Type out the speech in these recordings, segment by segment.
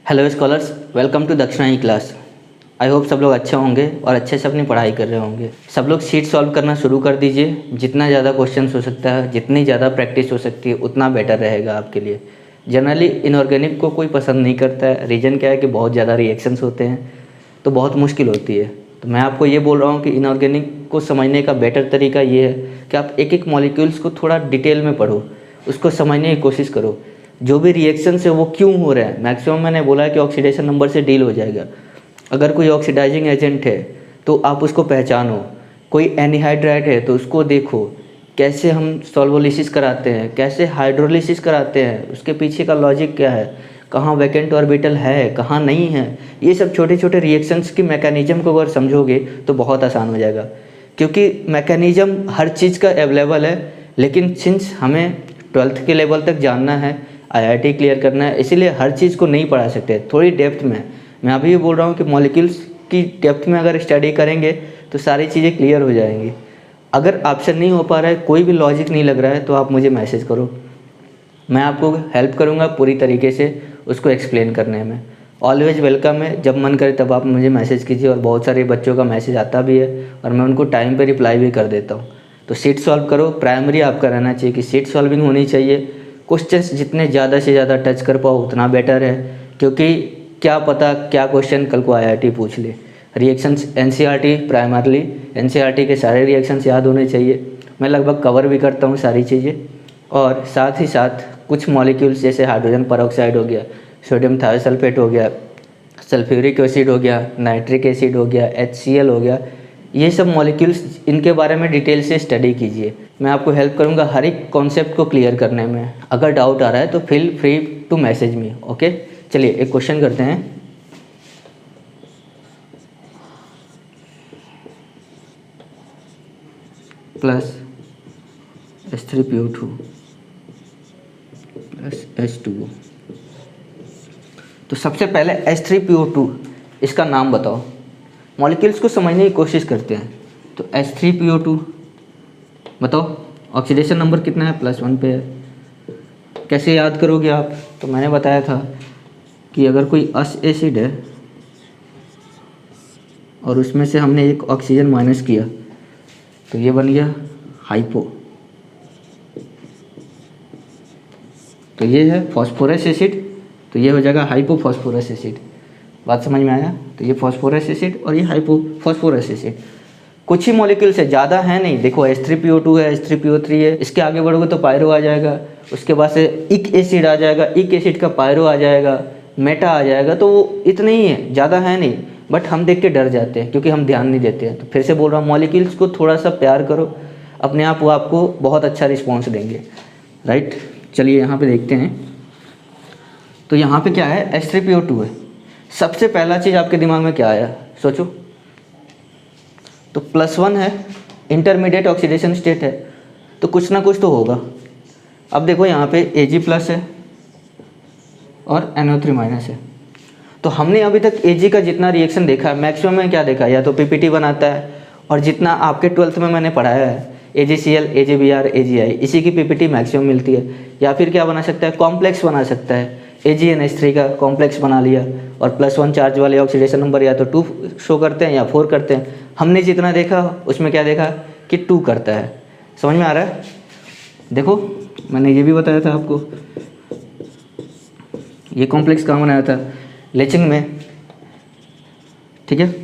Hello scholars, welcome to दक्षिणा ई class. I hope सब लोग अच्छे होंगे और अच्छे से अपनी पढ़ाई कर रहे होंगे। सब लोग शीट सॉल्व करना शुरू कर दीजिए। जितना ज़्यादा क्वेश्चंस हो सकता है, जितनी ज़्यादा प्रैक्टिस हो सकती है, उतना बेटर रहेगा आपके लिए। जनरली इनऑर्गेनिक को कोई पसंद नहीं करता है। रीज़न क्या है कि बहुत ज़्यादा रिएक्शंस होते हैं, तो बहुत मुश्किल होती है। तो मैं आपको ये बोल रहा हूँ कि इनऑर्गेनिक को समझने का बेटर तरीका ये है कि आप एक एक मॉलिक्यूल्स को थोड़ा डिटेल में पढ़ो, उसको समझने की कोशिश करो। जो भी रिएक्शंस है वो क्यों हो रहा है। मैक्सिमम मैंने बोला है कि ऑक्सीडेशन नंबर से डील हो जाएगा। अगर कोई ऑक्सीडाइजिंग एजेंट है तो आप उसको पहचानो। कोई एनहाइड्राइड है तो उसको देखो, कैसे हम सॉल्वोलिसिस कराते हैं, कैसे हाइड्रोलिसिस कराते हैं, उसके पीछे का लॉजिक क्या है, कहाँ वैकेंट ऑर्बिटल है, कहाँ नहीं है। ये सब छोटे छोटे रिएक्शंस की मैकेनिज्म को अगर समझोगे तो बहुत आसान हो जाएगा, क्योंकि मैकेनिज्म हर चीज़ का अवेलेबल है। लेकिन सिंस हमें 12th के लेवल तक जानना है, आईआईटी क्लियर करना है, इसीलिए हर चीज़ को नहीं पढ़ा सकते, थोड़ी डेप्थ में। मैं अभी भी बोल रहा हूँ कि मॉलिक्यूल्स की डेप्थ में अगर स्टडी करेंगे तो सारी चीज़ें क्लियर हो जाएंगी। अगर ऑप्शन नहीं हो पा रहा है, कोई भी लॉजिक नहीं लग रहा है, तो आप मुझे मैसेज करो, मैं आपको हेल्प करूँगा पूरी तरीके से उसको एक्सप्लेन करने में। ऑलवेज वेलकम है, जब मन करे तब आप मुझे मैसेज कीजिए। और बहुत सारे बच्चों का मैसेज आता भी है और मैं उनको टाइम पे रिप्लाई भी कर देता हूँ। तो शीट सॉल्व करो, प्राइमरी आपका रहना चाहिए कि शीट सॉल्विंग होनी चाहिए। क्वेश्चंस जितने ज़्यादा से ज़्यादा टच कर पाओ उतना बेटर है, क्योंकि क्या पता क्या क्वेश्चन कल को आईआईटी पूछ ले। रिएक्शंस एनसीईआरटी, प्राइमरली एनसीईआरटी के सारे रिएक्शंस याद होने चाहिए। मैं लगभग कवर भी करता हूँ सारी चीज़ें। और साथ ही साथ कुछ मॉलिक्यूल्स जैसे हाइड्रोजन परऑक्साइड हो गया, सोडियम थायोसल्फेट हो गया, सल्फ्यूरिक एसिड हो गया, नाइट्रिक एसिड हो गया, HCl हो गया, ये सब मॉलिक्यूल्स, इनके बारे में डिटेल से स्टडी कीजिए। मैं आपको हेल्प करूंगा हर एक कॉन्सेप्ट को क्लियर करने में। अगर डाउट आ रहा है तो feel free to message me. Okay, चलिए एक क्वेश्चन करते हैं। Plus H3PO2 plus H2O। तो सबसे पहले H3PO2 इसका नाम बताओ। मॉलिक्यूल्स को समझने की कोशिश करते हैं। तो H3PO2 बताओ, ऑक्सीडेशन नंबर कितना है, +1 पे है। कैसे याद करोगे आप? तो मैंने बताया था कि अगर कोई अस एसिड है और उसमें से हमने एक ऑक्सीजन माइनस किया तो ये बन गया हाइपो। तो ये है फॉस्फोरस एसिड, तो ये हो जाएगा हाइपोफॉस्फोरस एसिड। बात समझ में आया? तो ये फॉस्फोरस एसिड और ये हाइपोफॉस्फोरस एसिड। कुछ ही मॉलिक्यूल्स है, ज़्यादा है नहीं। देखो H3PO2 है, H3PO3 है, इसके आगे बढ़ोगे तो पायरो आ जाएगा, उसके बाद से इक एसिड आ जाएगा, इक एसिड का पायरो आ जाएगा, मेटा आ जाएगा। तो वो इतने ही है, ज़्यादा है नहीं। बट हम देख के डर जाते हैं क्योंकि हम ध्यान नहीं देते हैं। तो फिर से बोल रहा हूँ, मॉलिक्यूल्स को थोड़ा सा प्यार करो, अपने आप वो आपको बहुत अच्छा रिस्पॉन्स देंगे। राइट, चलिए यहाँ पे देखते हैं। तो यहाँ पे क्या है, H3PO2 है। सबसे पहला चीज़ आपके दिमाग में क्या आया, सोचो। तो +1 है, इंटरमीडिएट ऑक्सीडेशन स्टेट है, तो कुछ ना कुछ तो होगा। अब देखो यहाँ पे Ag+ है और NO3- है। तो हमने अभी तक Ag का जितना रिएक्शन देखा है, मैक्सिमम में क्या देखा, या तो PPT बनाता है, और जितना आपके 12th में मैंने पढ़ाया है AgCl, AgBr, AgI, इसी की PPT मैक्सिमम मिलती है। या फिर क्या बना सकता है, कॉम्प्लेक्स बना सकता है, AgNH3 का कॉम्प्लेक्स बना लिया, और +1 चार्ज वाले ऑक्सीडेशन नंबर या तो 2 शो करते हैं या 4 करते हैं। हमने जितना देखा उसमें क्या देखा कि 2 करता है। समझ में आ रहा है? देखो मैंने ये भी बताया था आपको, ये कॉम्प्लेक्स कहाँ बनाया था, लेचिंग में। ठीक है,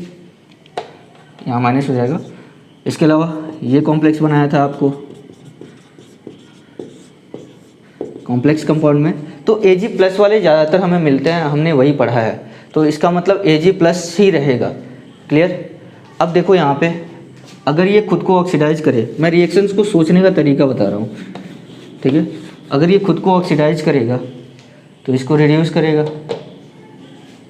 यहाँ माइनस हो जाएगा। इसके अलावा ये कॉम्प्लेक्स बनाया था आपको कॉम्प्लेक्स कंपाउंड में। तो Ag+ वाले ज़्यादातर हमें मिलते हैं, हमने वही पढ़ा है, तो इसका मतलब Ag+ ही रहेगा। क्लियर? अब देखो यहाँ पे, अगर ये खुद को ऑक्सीडाइज करे, मैं रिएक्शंस को सोचने का तरीका बता रहा हूँ, ठीक है। अगर ये खुद को ऑक्सीडाइज करेगा तो इसको रिड्यूस करेगा।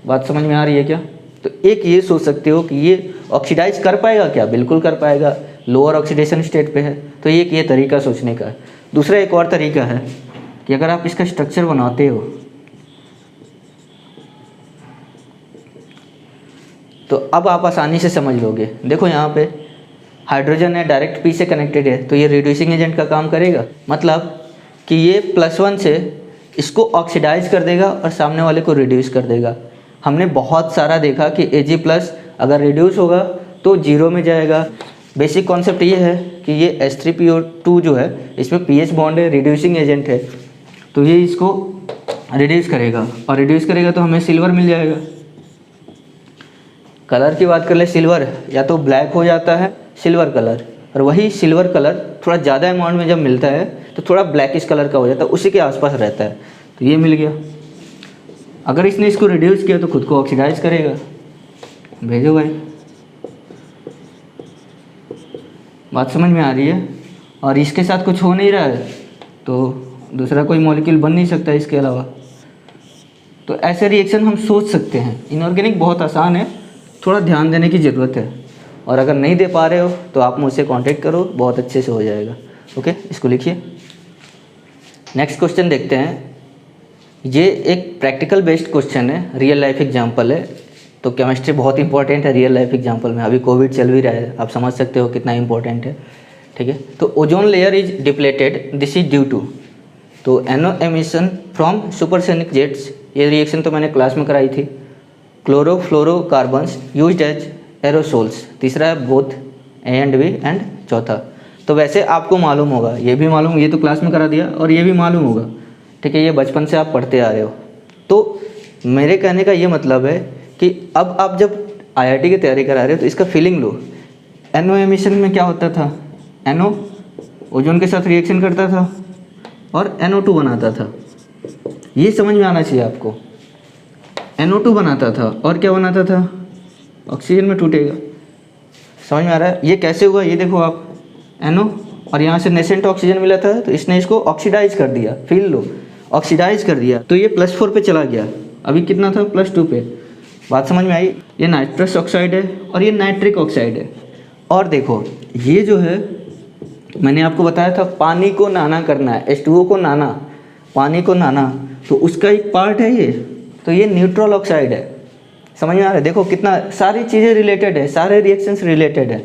बात समझ में आ रही है क्या? तो एक ये सोच सकते हो कि ये ऑक्सीडाइज कर पाएगा क्या? बिल्कुल कर पाएगा, लोअर ऑक्सीडेशन स्टेट पे है। तो ये तरीका सोचने का है। दूसरा एक और तरीका है कि अगर आप इसका स्ट्रक्चर बनाते हो तो अब आप आसानी से समझ लोगे। देखो यहाँ पे हाइड्रोजन है, डायरेक्ट P से कनेक्टेड है, तो ये रिड्यूसिंग एजेंट का काम करेगा। मतलब कि ये +1 से इसको ऑक्सीडाइज कर देगा और सामने वाले को रिड्यूस कर देगा। हमने बहुत सारा देखा कि Ag+ अगर रिड्यूस होगा तो 0 में जाएगा। बेसिक कॉन्सेप्ट ये है कि ये H3PO2 जो है इसमें pH बॉन्ड है, रिड्यूसिंग एजेंट है, तो ये इसको रिड्यूस करेगा और रिड्यूस करेगा तो हमें सिल्वर मिल जाएगा। कलर की बात कर ले, सिल्वर या तो ब्लैक हो जाता है सिल्वर कलर, और वही सिल्वर कलर थोड़ा ज़्यादा अमाउंट में जब मिलता है तो थोड़ा ब्लैकिश कलर का हो जाता है, उसी के आसपास रहता है। तो ये मिल गया। अगर इसने इसको रिड्यूस किया तो खुद को ऑक्सीडाइज करेगा। भेजो भाई, बात समझ में आ रही है। और इसके साथ कुछ हो नहीं रहा है तो दूसरा कोई मॉलिक्यूल बन नहीं सकता इसके अलावा। तो ऐसे रिएक्शन हम सोच सकते हैं। इनऑर्गेनिक बहुत आसान है, थोड़ा ध्यान देने की ज़रूरत है। और अगर नहीं दे पा रहे हो तो आप मुझसे कांटेक्ट करो, बहुत अच्छे से हो जाएगा। ओके, इसको लिखिए। नेक्स्ट क्वेश्चन देखते हैं। ये एक प्रैक्टिकल बेस्ड क्वेश्चन है, रियल लाइफ एग्जांपल है। तो केमिस्ट्री बहुत इंपॉर्टेंट है रियल लाइफ एग्जांपल में। अभी कोविड चल भी रहा है, आप समझ सकते हो कितना इंपॉर्टेंट है। ठीक है, तो ozone layer is depleted, this is due to तो NO emission from supersonic jets. ये रिएक्शन तो मैंने क्लास में कराई थी। Chlorofluorocarbons used as aerosols. तीसरा है both A and B and चौथा। तो वैसे आपको मालूम होगा, ये भी मालूम, ये तो क्लास में करा दिया, और ये भी मालूम होगा। ठीक है, ये बचपन से आप पढ़ते आ रहे हो। तो मेरे कहने का ये मतलब है कि अब आप जब IIT की तैयारी करा रहे हो तो इसका फीलिंग लो। NO एमिशन में क्या होता था, NO ओजोन के साथ रिएक्शन करता था और NO2 बनाता था। ये समझ में आना चाहिए आपको। NO2 बनाता था और क्या बनाता था, ऑक्सीजन में टूटेगा। समझ में आ रहा है? ये कैसे हुआ, ये देखो आप, NO और यहाँ से नेसेंट ऑक्सीजन मिला था तो इसने इसको ऑक्सीडाइज कर दिया। फील लो, ऑक्सीडाइज कर दिया तो ये +4 पे चला गया। अभी कितना था, +2 पे। बात समझ में आई? ये नाइट्रस ऑक्साइड है और ये नाइट्रिक ऑक्साइड है। और देखो ये जो है मैंने आपको बताया था पानी को नाना करना है, H2O को नाना, पानी को नाना, तो उसका एक पार्ट है ये। तो ये न्यूट्रल ऑक्साइड है। समझ में आ रहा है? देखो कितना सारी चीज़ें रिलेटेड है, सारे रिएक्शंस रिलेटेड है।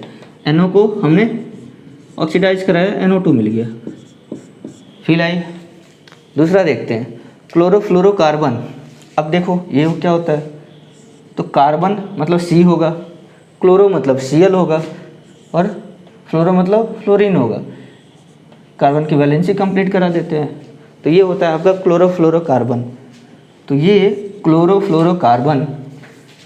NO को हमने ऑक्सीडाइज कराया, NO2 मिल गया। Feel I? दूसरा देखते हैं, क्लोरोफ्लोरोकार्बन। अब देखो ये क्या होता है, तो कार्बन मतलब C होगा, क्लोरो मतलब Cl होगा, और फ्लोरो मतलब फ्लोरीन होगा। कार्बन की वैलेंसी कंप्लीट करा देते हैं, तो ये होता है आपका क्लोरोफ्लोरोकार्बन। तो ये क्लोरोफ्लोरोकार्बन,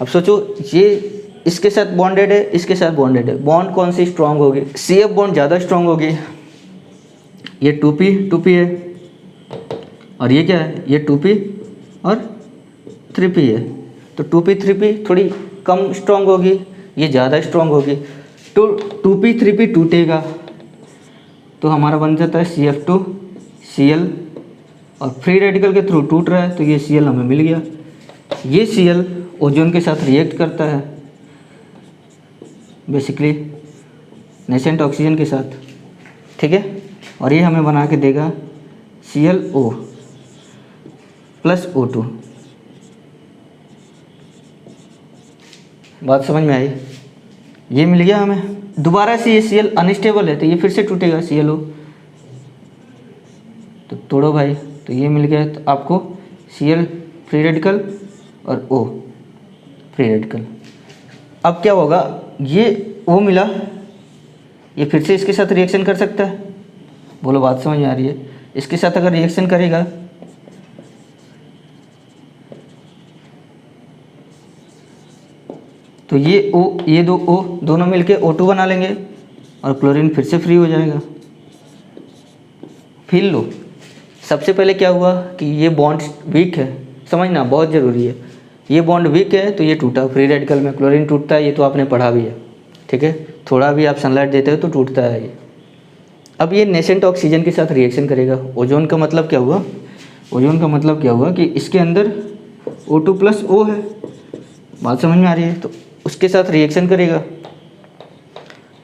अब सोचो ये इसके साथ बॉन्डेड है, इसके साथ बॉन्डेड है, बॉन्ड कौन सी स्ट्रांग होगी, CF बॉन्ड ज़्यादा स्ट्रांग होगी। ये 2p है और ये क्या है, ये 2p और 3p है। तो 2p 3p थोड़ी कम स्ट्रांग होगी, ये ज़्यादा स्ट्रांग होगी। तो 2p 3p टूटेगा तो हमारा बन जाता है CF2 Cl, और फ्री रेडिकल के थ्रू टूट रहा है तो ये Cl हमें मिल गया। ये Cl ओजोन के साथ रिएक्ट करता है बेसिकली नेसेंट ऑक्सीजन के साथ। ठीक है, और ये हमें बना के देगा ClO + O2। बात समझ में आई? ये मिल गया हमें। दोबारा से ये Cl अनस्टेबल है तो ये फिर से टूटेगा ClO, तो तोड़ो भाई, तो ये मिल गया। तो आपको Cl फ्री रेडिकल और O फ्री रेडिकल। अब क्या होगा, ये O मिला, ये फिर से इसके साथ रिएक्शन कर सकता है। बोलो बात समझ में आ रही है? इसके साथ अगर रिएक्शन करेगा तो ये O, ये दो O दोनों मिलके O2 बना लेंगे और क्लोरीन फिर से फ्री हो जाएगा। Feel low. सबसे पहले क्या हुआ कि ये बॉन्ड वीक है, समझना बहुत ज़रूरी है। ये बॉन्ड वीक है तो ये टूटा, फ्री रेडिकल में क्लोरीन टूटता है, ये तो आपने पढ़ा भी है। ठीक है, थोड़ा भी आप सनलाइट देते हो तो टूटता है ये। अब ये नेसेंट ऑक्सीजन के साथ रिएक्शन करेगा। ओजोन का मतलब क्या हुआ, ओजोन का मतलब क्या हुआ कि इसके अंदर O2 + O है। बात समझ में आ रही है? तो उसके साथ रिएक्शन करेगा,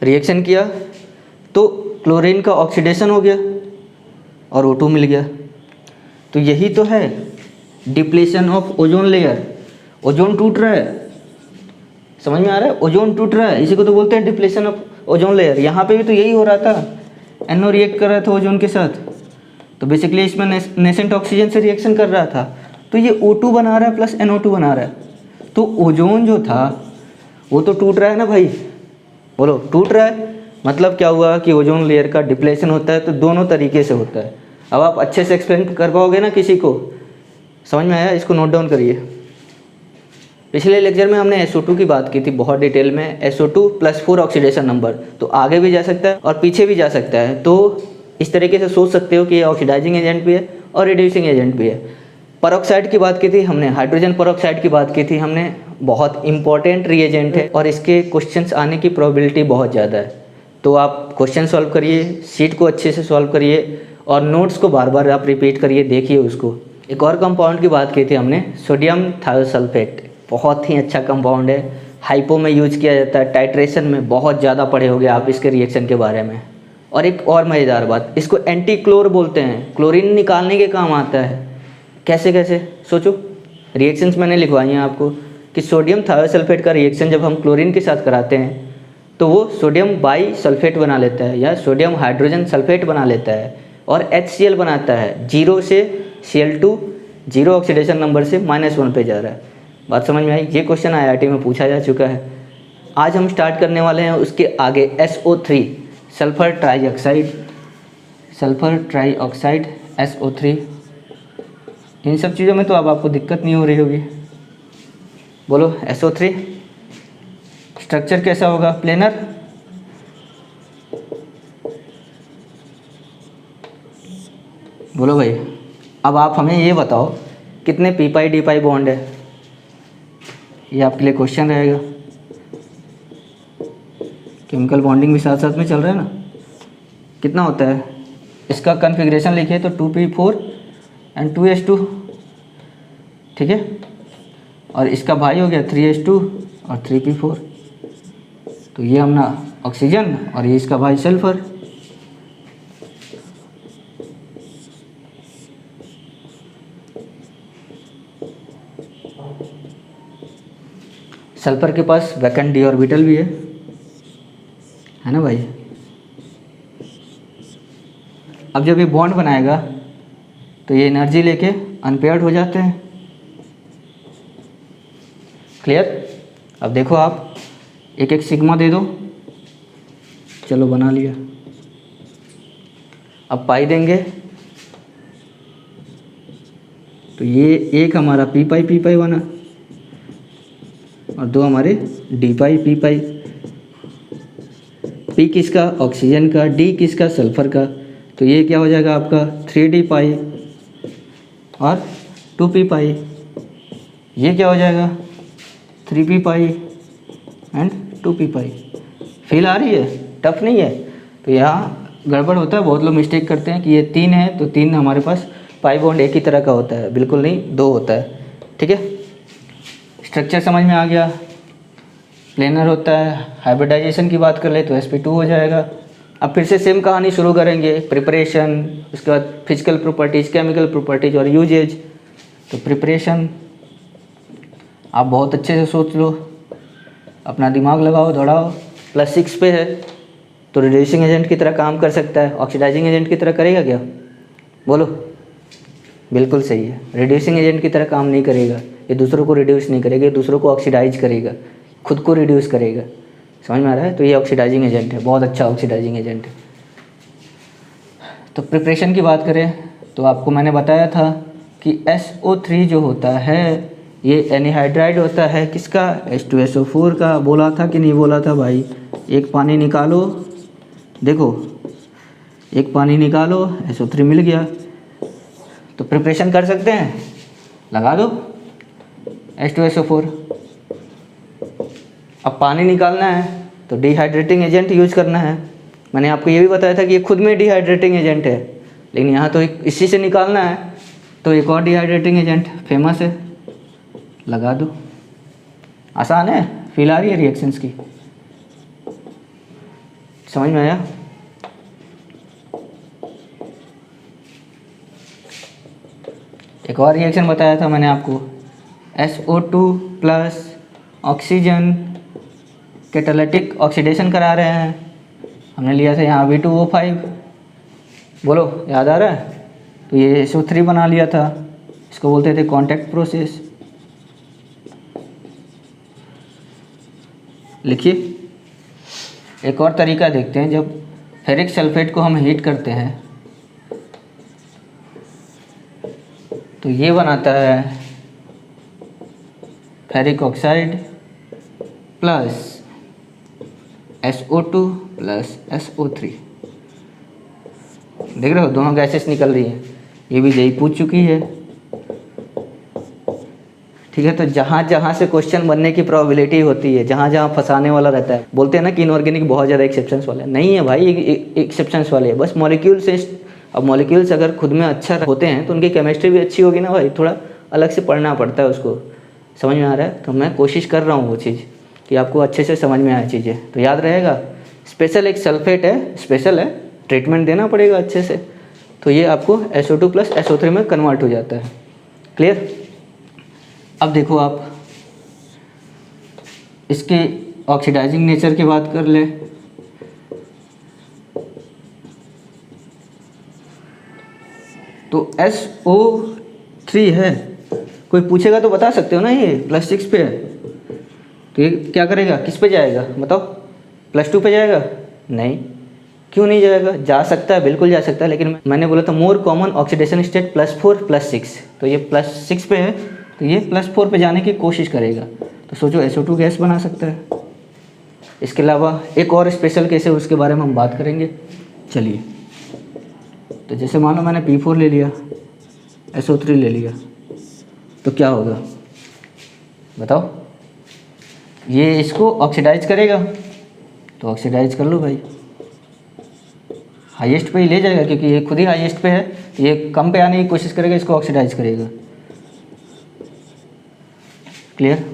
रिएक्शन किया तो क्लोरीन का ऑक्सीडेशन हो गया और O2 मिल गया। तो यही तो है depletion of ozone layer. Ozone टूट रहा है, समझ में आ रहा है? ओजोन टूट रहा है, इसी को तो बोलते हैं डिप्लेशन ऑफ ओजोन लेयर। यहाँ पे भी तो यही हो रहा था, NO रिएक्ट कर रहा था ओजोन के साथ तो बेसिकली इसमें नेसेंट ऑक्सीजन से रिएक्शन कर रहा था, तो ये O2 बना रहा है प्लस NO2 बना रहा है, तो ओजोन जो था वो तो टूट रहा है ना भाई, बोलो टूट रहा है। मतलब क्या हुआ कि ओजोन लेयर का डिप्लेशन होता है, तो दोनों तरीके से होता है। अब आप अच्छे से एक्सप्लेन कर पाओगे ना किसी को, समझ में आया? इसको नोट डाउन करिए। पिछले लेक्चर में हमने SO2 की बात की थी बहुत डिटेल में, SO2+4 ऑक्सीडेशन नंबर, तो आगे भी जा सकता है और पीछे भी जा सकता है। तो इस तरीके से सोच सकते हो कि ये ऑक्सीडाइजिंग एजेंट भी है और रिड्यूसिंग एजेंट भी है। परऑक्साइड की बात की थी हमने, हाइड्रोजन परऑक्साइड की बात की थी हमने, बहुत इंपॉर्टेंट रिएजेंट है और इसके क्वेश्चंस आने की प्रोबेबिलिटी बहुत ज़्यादा है। तो आप क्वेश्चन सॉल्व करिए, शीट को अच्छे से सॉल्व करिए और नोट्स को बार बार आप रिपीट करिए, देखिए उसको। एक और कंपाउंड की बात की थी हमने, सोडियम थायोसल्फेट, बहुत ही अच्छा कंपाउंड है, हाइपो में यूज किया जाता है, टाइट्रेशन में बहुत ज़्यादा पढ़े होंगे आप इसके रिएक्शन के बारे में। और एक और मज़ेदार बात, इसको एंटी क्लोर बोलते हैं, क्लोरीन निकालने के काम आता है। कैसे कैसे सोचो, रिएक्शंस मैंने लिखवाई हैं आपको कि सोडियम थायोसल्फेट का रिएक्शन जब हम क्लोरीन के साथ कराते हैं तो वो सोडियम बाई सल्फेट बना लेता है या सोडियम हाइड्रोजन सल्फेट बना लेता है और HCl बनाता है। 0 से Cl2, 0 ऑक्सीडेशन नंबर से -1 पे जा रहा है। बात समझ में आई? ये क्वेश्चन IIT में पूछा जा चुका है। आज हम स्टार्ट करने वाले हैं उसके आगे SO3, सल्फर ट्राईऑक्साइड SO3। इन सब चीज़ों में तो अब आपको दिक्कत नहीं हो रही होगी। बोलो SO3 स्ट्रक्चर कैसा होगा? प्लेनर, बोलो भाई। अब आप हमें ये बताओ कितने p पाई d पाई बॉन्ड है, ये आपके लिए क्वेश्चन रहेगा। केमिकल बॉन्डिंग भी साथ साथ में चल रहा है ना। कितना होता है इसका कन्फिग्रेशन लिखिए तो 2p4 एंड 2s2, ठीक है। और इसका भाई हो गया 3s2 और 3p4। तो ये हमने ऑक्सीजन और ये इसका भाई सल्फर। सल्फर के पास वैकेंट d ऑर्बिटल भी है ना भाई। अब जब ये बॉन्ड बनाएगा तो ये एनर्जी लेके अनपेयर्ड हो जाते हैं। क्लियर? अब देखो आप एक एक सिग्मा दे दो, चलो बना लिया। अब पाई देंगे तो ये एक हमारा p पाई बना और दो हमारे d पाई p पाई। p किसका? ऑक्सीजन का। d किसका? सल्फर का। तो ये क्या हो जाएगा आपका 3d पाई और 2p पाई। ये क्या हो जाएगा 3p pi and 2p pi. Feel आ रही है? टफ नहीं है? तो यहाँ गड़बड़ होता है, बहुत लोग मिस्टेक करते हैं कि ये 3 है तो 3 हमारे पास पाई बॉन्ड एक ही तरह का होता है। बिल्कुल नहीं, 2 होता है, ठीक है। स्ट्रक्चर समझ में आ गया। प्लेनर होता है। हाइब्रिडाइजेशन की बात कर ले तो sp2 हो जाएगा। अब फिर से सेम कहानी शुरू करेंगे, प्रिपरेशन, उसके बाद फिजिकल प्रॉपर्टीज़, केमिकल प्रॉपर्टीज़ और यूजेज। तो प्रिपरेशन आप बहुत अच्छे से सोच लो, अपना दिमाग लगाओ, दौड़ाओ। +6 पे है तो रिड्यूसिंग एजेंट की तरह काम कर सकता है, ऑक्सीडाइजिंग एजेंट की तरह करेगा क्या? बोलो। बिल्कुल सही है, रिड्यूसिंग एजेंट की तरह काम नहीं करेगा। ये दूसरों को रिड्यूस नहीं करेगा, ये दूसरों को ऑक्सीडाइज करेगा, खुद को रिड्यूस करेगा। समझ में आ रहा है? तो ये ऑक्सीडाइजिंग एजेंट है, बहुत अच्छा ऑक्सीडाइजिंग एजेंट है। तो प्रिपरेशन की बात करें तो आपको मैंने बताया था कि SO3 जो होता है ये एनिहाइड्राइड होता है किसका? H2SO4 का। बोला था कि नहीं बोला था भाई? एक पानी निकालो, देखो एक पानी निकालो, SO3 मिल गया। तो प्रिपरेशन कर सकते हैं, लगा दो H2SO4। अब पानी निकालना है तो डिहाइड्रेटिंग एजेंट यूज करना है। मैंने आपको ये भी बताया था कि ये खुद में डिहाइड्रेटिंग एजेंट है, लेकिन यहाँ तो इसी से निकालना है तो एक और डिहाइड्रेटिंग एजेंट फेमस है, लगा दो। आसान है? फील आ रही है रिएक्शंस की? समझ में आया? एक और रिएक्शन बताया था मैंने आपको, SO2 plus oxygen catalytic oxidation करा रहे हैं। हमने लिया था यहाँ V2O5। बोलो, याद आ रहा है? तो ये SO3 बना लिया था, इसको बोलते थे कांटेक्ट प्रोसेस। लिखिए, एक और तरीका देखते हैं। जब फेरिक सल्फेट को हम हीट करते हैं तो ये बनाता है ferric oxide plus SO2 plus SO3। देख रहे हो, दोनों गैसेस निकल रही हैं। ये भी जेई पूछ चुकी है। ठीक है, तो जहाँ जहाँ से क्वेश्चन बनने की प्रोबेबिलिटी होती है, जहाँ जहाँ फंसाने वाला रहता है, बोलते हैं ना कि इनऑर्गेनिक बहुत ज़्यादा एक्सेप्शंस वाला है। नहीं है भाई, एक्सेप्शंस वाले है बस मॉलिक्यूल से। अब मॉलिक्यूल्स अगर खुद में अच्छा होते हैं तो उनकी केमिस्ट्री भी अच्छी होगी ना भाई। थोड़ा अलग से पढ़ना पड़ता है उसको। समझ में आ रहा है? तो मैं कोशिश कर रहा हूँ वो चीज़ कि आपको अच्छे से समझ में आए चीज़ें। तो याद रहेगा, स्पेशल एक सल्फेट है, स्पेशल है, ट्रीटमेंट देना पड़ेगा अच्छे से। तो ये आपको SO2 प्लस SO3 में कन्वर्ट हो जाता है। क्लियर? अब देखो आप इसके ऑक्सीडाइजिंग नेचर की बात कर ले। तो SO3 है, कोई पूछेगा तो बता सकते हो ना, ये +6 पे है। तो ये क्या करेगा, किस पे जाएगा बताओ? +2 पे जाएगा? नहीं, क्यों नहीं जाएगा? जा सकता है, बिल्कुल जा सकता है, लेकिन मैंने बोला था मोर कॉमन ऑक्सीडेशन स्टेट +4 +6। तो ये +6 पे है, तो ये +4 पे जाने की कोशिश करेगा। तो सोचो SO2 गैस बना सकता है। इसके अलावा एक और स्पेशल केस है, उसके बारे में हम बात करेंगे। चलिए, तो जैसे मान लो मैंने P4 ले लिया, SO3 ले लिया, तो क्या होगा बताओ? ये इसको ऑक्सीडाइज करेगा, तो ऑक्सीडाइज कर लो भाई। हाईएस्ट पे ही ले जाएगा, क्योंकि ये खुद ही हाईएस्ट पे है। तो ये कम पे आने की कोशिश करेगा, इसको ऑक्सीडाइज करेगा। क्लियर?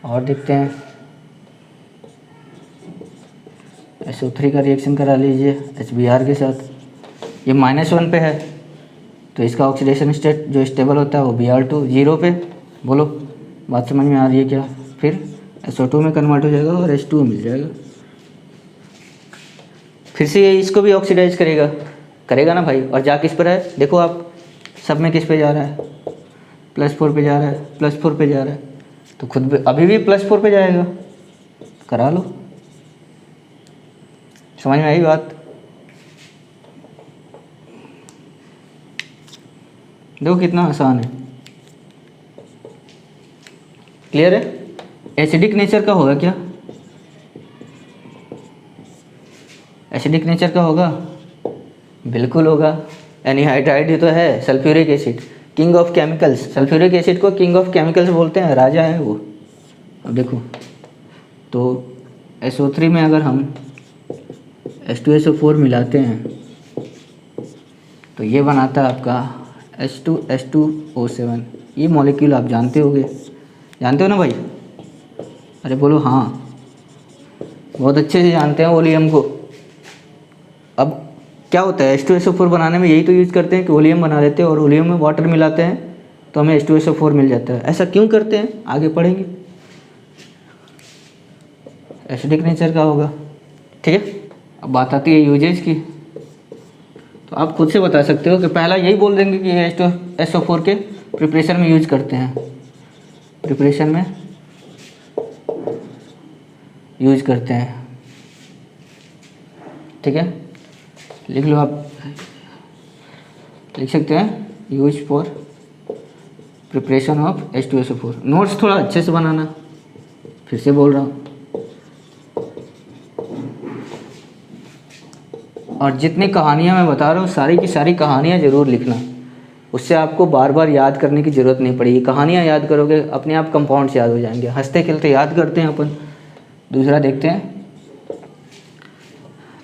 और देखते हैं, SO3 का रिएक्शन करा लीजिए HBr के साथ। ये -1 पे है, तो इसका ऑक्सीडेशन स्टेट जो स्टेबल होता है वो Br2 0 पे। बोलो, बात समझ में आ रही है क्या? फिर SO2 में कन्वर्ट हो जाएगा और H2O मिल जाएगा। फिर से ये इसको भी ऑक्सीडाइज करेगा, करेगा ना भाई। और जा किस पर है देखो आप, सब में किस पे जा रहा है? +4 पे जा रहा है, +4 पे जा रहा है। तो खुद भी अभी भी +4 पे जाएगा। करा लो, समझ में आई बात? देखो कितना आसान है। क्लियर है? एसिडिक नेचर का होगा क्या? एसिडिक नेचर का होगा, बिल्कुल होगा। एनीहाइड्राइड ही तो है, sulphuric acid, king of chemicals. Sulphuric acid को किंग ऑफ केमिकल्स बोलते हैं, राजा है वो। अब देखो, तो SO3 में अगर हम H2SO4 मिलाते हैं तो ये बनाता है आपका H2H2O7। ये मॉलिक्यूल आप जानते होगे, जानते हो ना भाई? अरे बोलो हाँ, बहुत अच्छे से जानते हैं वोलियम को। अब क्या होता है, H2SO4 बनाने में यही तो यूज़ करते हैं कि वोलियम बना लेते हैं और वोलियम में वाटर मिलाते हैं तो हमें H2SO4 मिल जाता है। ऐसा क्यों करते हैं आगे पढ़ेंगे। एसिडिक नेचर का होगा, ठीक है। अब बात आती है यूजेज की, तो आप खुद से बता सकते हो कि पहला यही बोल देंगे कि H2SO4 के प्रिपरेशन में यूज करते हैं, प्रिपरेशन में यूज करते हैं, ठीक है। लिख लो, आप लिख सकते हैं use for preparation of H2SO4। Notes थोड़ा अच्छे से बनाना, फिर से बोल रहा हूँ। और जितनी कहानियाँ मैं बता रहा हूँ सारी की सारी कहानियाँ ज़रूर लिखना, उससे आपको बार बार याद करने की ज़रूरत नहीं पड़ेगी। कहानियाँ याद करोगे अपने आप कंपाउंड्स याद हो जाएंगे, हंसते खेलते याद करते हैं अपन। दूसरा देखते हैं,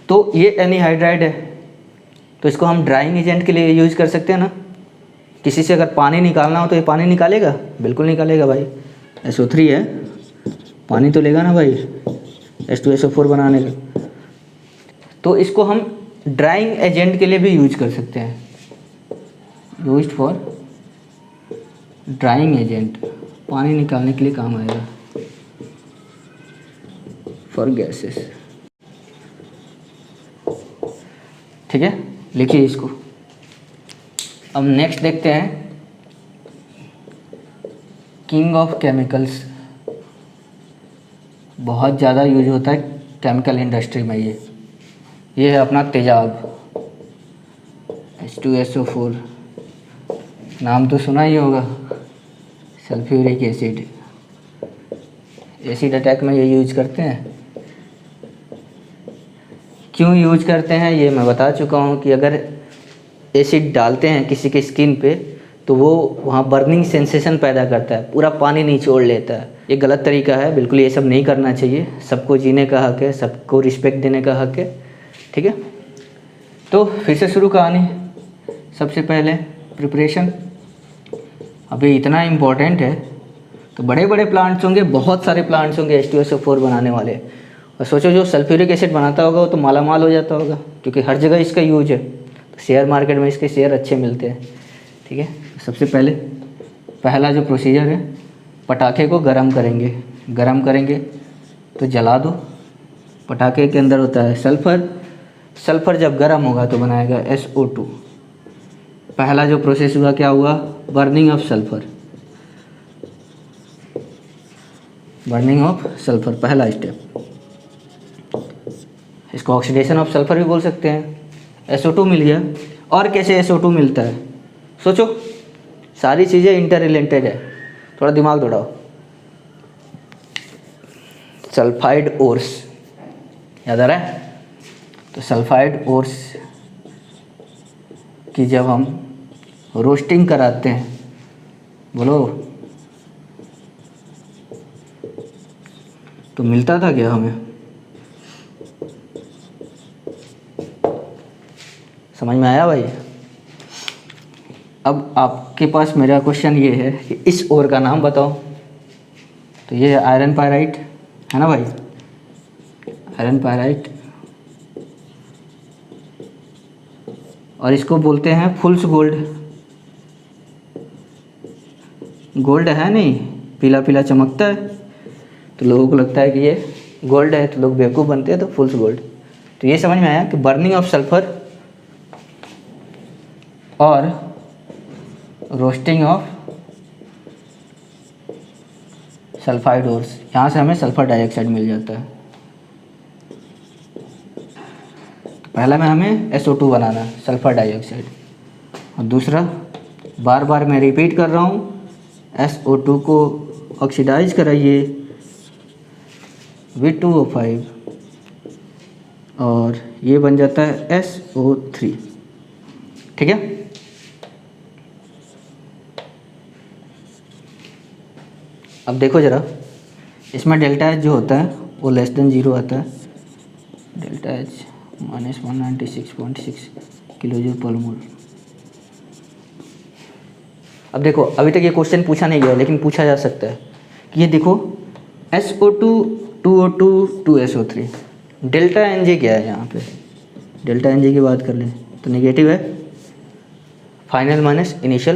तो ये एनीहाइड्राइड है तो इसको हम ड्राइंग एजेंट के लिए यूज़ कर सकते हैं ना। किसी से अगर पानी निकालना हो तो ये पानी निकालेगा, बिल्कुल निकालेगा भाई। SO3 है, पानी तो लेगा ना भाई H2SO4 बनाने का। तो इसको हम ड्राइंग एजेंट के लिए भी यूज कर सकते हैं, यूज फॉर ड्राइंग एजेंट, पानी निकालने के लिए काम आएगा, फॉर गैसेस, ठीक है। लिखिए इसको, अब नेक्स्ट देखते हैं किंग ऑफ केमिकल्स, बहुत ज़्यादा यूज होता है केमिकल इंडस्ट्री में। ये है अपना तेजाब, H2SO4, नाम तो सुना ही होगा। सल्फ्यूरिक एसिड, एसिड अटैक में ये यूज करते हैं। क्यों यूज करते हैं ये मैं बता चुका हूँ कि अगर एसिड डालते हैं किसी के स्किन पे तो वो वहाँ बर्निंग सेंसेशन पैदा करता है, पूरा पानी निचोड़ लेता है। ये गलत तरीका है, बिल्कुल ये सब नहीं करना चाहिए। सबको जीने का हक है, सबको रिस्पेक्ट देने का हक है, ठीक है। तो फिर से शुरू कहानी। सबसे पहले प्रिपरेशन, अभी इतना इम्पोर्टेंट है तो बड़े बड़े प्लांट्स होंगे, बहुत सारे प्लांट्स होंगे H2SO4 बनाने वाले। और सोचो जो सल्फ्यूरिक एसिड बनाता होगा वो तो माला माल हो जाता होगा, क्योंकि हर जगह इसका यूज है। तो शेयर मार्केट में इसके शेयर अच्छे मिलते हैं, ठीक है। सबसे पहले पहला जो प्रोसीजर है, पटाखे को गरम करेंगे। गरम करेंगे तो जला दो। पटाखे के अंदर होता है सल्फ़र, सल्फ़र जब गर्म होगा तो बनाएगा SO2। पहला जो प्रोसेस हुआ क्या हुआ, burning of sulphur, burning of sulphur पहला स्टेप। इसको ऑक्सीडेशन ऑफ सल्फ़र भी बोल सकते हैं। SO2 मिल गया। और कैसे SO2 मिलता है, सोचो, सारी चीज़ें इंटर रिलेटेड है, थोड़ा दिमाग दौड़ाओ। सल्फाइड ओर्स, याद आ रहा है? तो सल्फाइड ओर्स की जब हम रोस्टिंग कराते हैं, बोलो, तो मिलता था क्या हमें? समझ में आया भाई? अब आपके पास मेरा क्वेश्चन ये है कि इस ओर का नाम बताओ। तो ये है आयरन पायराइट, है ना भाई? आयरन पायराइट, और इसको बोलते हैं फुल्स गोल्ड। गोल्ड है नहीं, पीला पीला चमकता है, तो लोगों को लगता है कि ये गोल्ड है, तो लोग बेवकूफ़ बनते हैं, तो फुल्स गोल्ड। तो ये समझ में आया कि बर्निंग ऑफ सल्फर और रोस्टिंग ऑफ सल्फाइड ओर्स, यहाँ से हमें सल्फर डाइऑक्साइड मिल जाता है। तो पहला में हमें SO2 बनाना है, सल्फर डाइऑक्साइड। और दूसरा, बार बार मैं रिपीट कर रहा हूँ, SO2 को ऑक्सीडाइज कराइए V2O5 और ये बन जाता है SO3, ठीक है। अब देखो ज़रा, इसमें डेल्टा H जो होता है वो लेस देन 0 आता है। डेल्टा H -196.6 किलोजूल पर मोल। अब देखो, अभी तक ये क्वेश्चन पूछा नहीं गया, लेकिन पूछा जा सकता है कि ये देखो SO2 2O2 2SO3, delta NJ क्या है यहाँ पे? डेल्टा NJ की बात कर लें तो नेगेटिव है, final minus initial,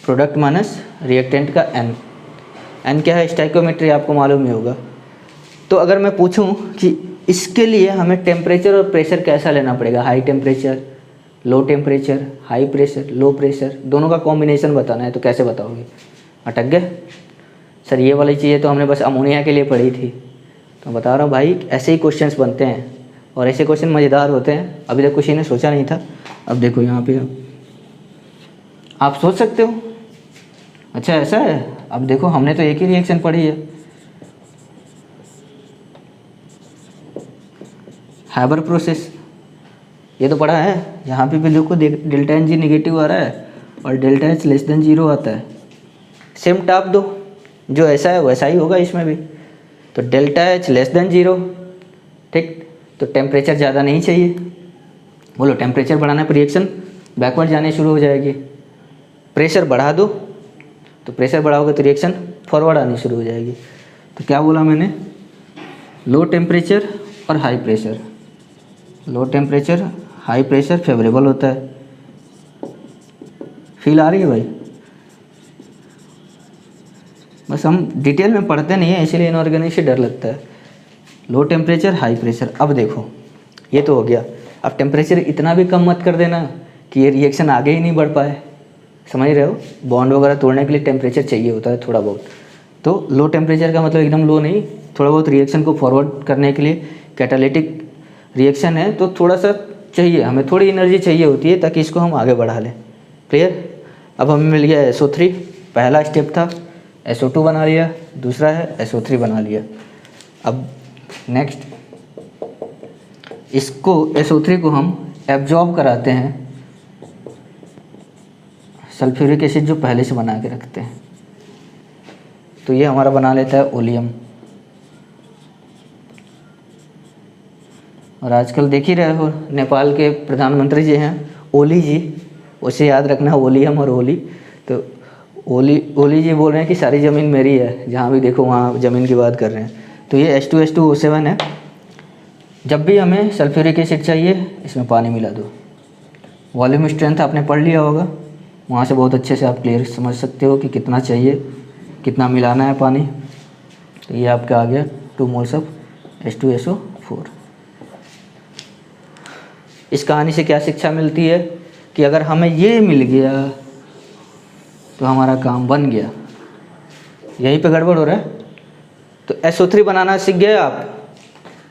product minus reactant का N क्या है? स्टाइकोमेट्री आपको मालूम ही होगा। तो अगर मैं पूछूं कि इसके लिए हमें टेम्परेचर और प्रेशर कैसा लेना पड़ेगा, high temperature, low temperature, high pressure, low pressure, दोनों का कॉम्बिनेशन बताना है, तो कैसे बताओगे? अटक गए सर, ये वाली चीज़ें तो हमने बस अमोनिया के लिए पढ़ी थी। तो बता रहा हूँ भाई, ऐसे ही क्वेश्चंस बनते हैं और ऐसे क्वेश्चन मज़ेदार होते हैं। अभी तक किसी ने सोचा नहीं था, अब देखो यहाँ पे आप सोच सकते हो। अच्छा ऐसा है, अब देखो हमने तो एक ही रिएक्शन पढ़ी है, हैबर प्रोसेस, ये तो पढ़ा है। यहाँ पे भी देखो, डेल्टा NG नेगेटिव आ रहा है और डेल्टा H लेस देन 0 आता है। सेम टाप दो, जो ऐसा है वैसा ही होगा इसमें भी। तो डेल्टा H लेस देन 0, ठीक। तो टेम्परेचर ज़्यादा नहीं चाहिए, बोलो टेम्परेचर बढ़ाने पर रिएक्शन बैकवर्ड जाने शुरू हो जाएगी। प्रेशर बढ़ा दो, तो प्रेशर बढ़ाओगे तो रिएक्शन फॉरवर्ड आनी शुरू हो जाएगी। तो क्या बोला मैंने? लो टेम्परेचर और high pressure, low temperature high pressure favourable होता है। फील आ रही है भाई? बस हम डिटेल में पढ़ते नहीं है, इसीलिए इनऑर्गेनिक से डर लगता है। Low temperature high pressure. अब देखो, ये तो हो गया। अब टेम्परेचर इतना भी कम मत कर देना कि ये रिएक्शन आगे ही नहीं बढ़ पाए, समझ रहे हो, बॉन्ड वगैरह तोड़ने के लिए टेम्परेचर चाहिए होता है थोड़ा बहुत। तो लो टेम्परेचर का मतलब एकदम लो नहीं, थोड़ा बहुत रिएक्शन को फॉरवर्ड करने के लिए कैटालिटिक रिएक्शन है तो थोड़ा सा चाहिए, हमें थोड़ी एनर्जी चाहिए होती है ताकि इसको हम आगे बढ़ा लें। क्लियर। अब हमें मिल गया SO3, पहला स्टेप था SO2 बना लिया, दूसरा है SO3 बना लिया। अब नेक्स्ट इसको SO3 को हम एब्जॉर्ब कराते हैं सल्फ्यूरिक एसिड जो पहले से बना के रखते हैं। तो ये हमारा बना लेता है ओलियम। और आजकल देख ही रहे हो नेपाल के प्रधानमंत्री जी हैं ओली जी, उसे याद रखना ओलियम और ओली। तो ओली जी बोल रहे हैं कि सारी ज़मीन मेरी है, जहाँ भी देखो वहाँ ज़मीन की बात कर रहे हैं। तो ये H2SO7 है। जब भी हमें सल्फ्यूरिक एसिड चाहिए इसमें पानी मिला दो। वॉल्यूम स्ट्रेंथ आपने पढ़ लिया होगा, वहाँ से बहुत अच्छे से आप क्लियर समझ सकते हो कि कितना चाहिए, कितना मिलाना है पानी। तो ये आपका आ गया 2 मोल्स ऑफ H2SO4। इस कहानी से क्या शिक्षा मिलती है कि अगर हमें ये मिल गया तो हमारा काम बन गया। यहीं पे गड़बड़ हो रहा है। तो SO3 बनाना सीख गए आप,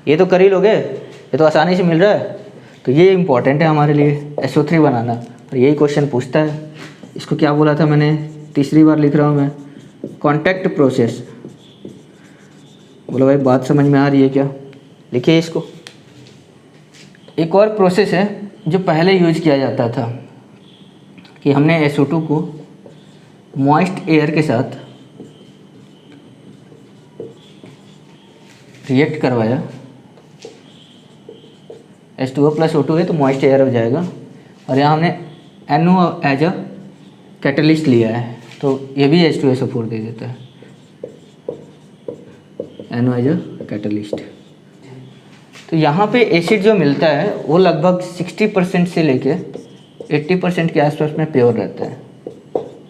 ये तो कर ही लोगे, ये तो आसानी से मिल रहा है। तो ये इम्पॉर्टेंट है हमारे लिए SO3 बनाना, और यही क्वेश्चन पूछता है। इसको क्या बोला था मैंने, तीसरी बार लिख रहा हूँ मैं, कॉन्टैक्ट प्रोसेस। बोलो भाई बात समझ में आ रही है क्या, लिखिए इसको। एक और प्रोसेस है जो पहले यूज किया जाता था कि हमने SO2 को मॉइस्ट एयर के साथ रिएक्ट करवाया। H2O + O2 है तो मॉइस्ट एयर हो जाएगा, और यहाँ हमने NO एज अ कैटलिस्ट लिया है, तो ये भी H2SO4 दे देता है, NO एज अ कैटलिस्ट। तो यहाँ पे एसिड जो मिलता है वो लगभग 60% से लेके 80% के आसपास में प्योर रहता है,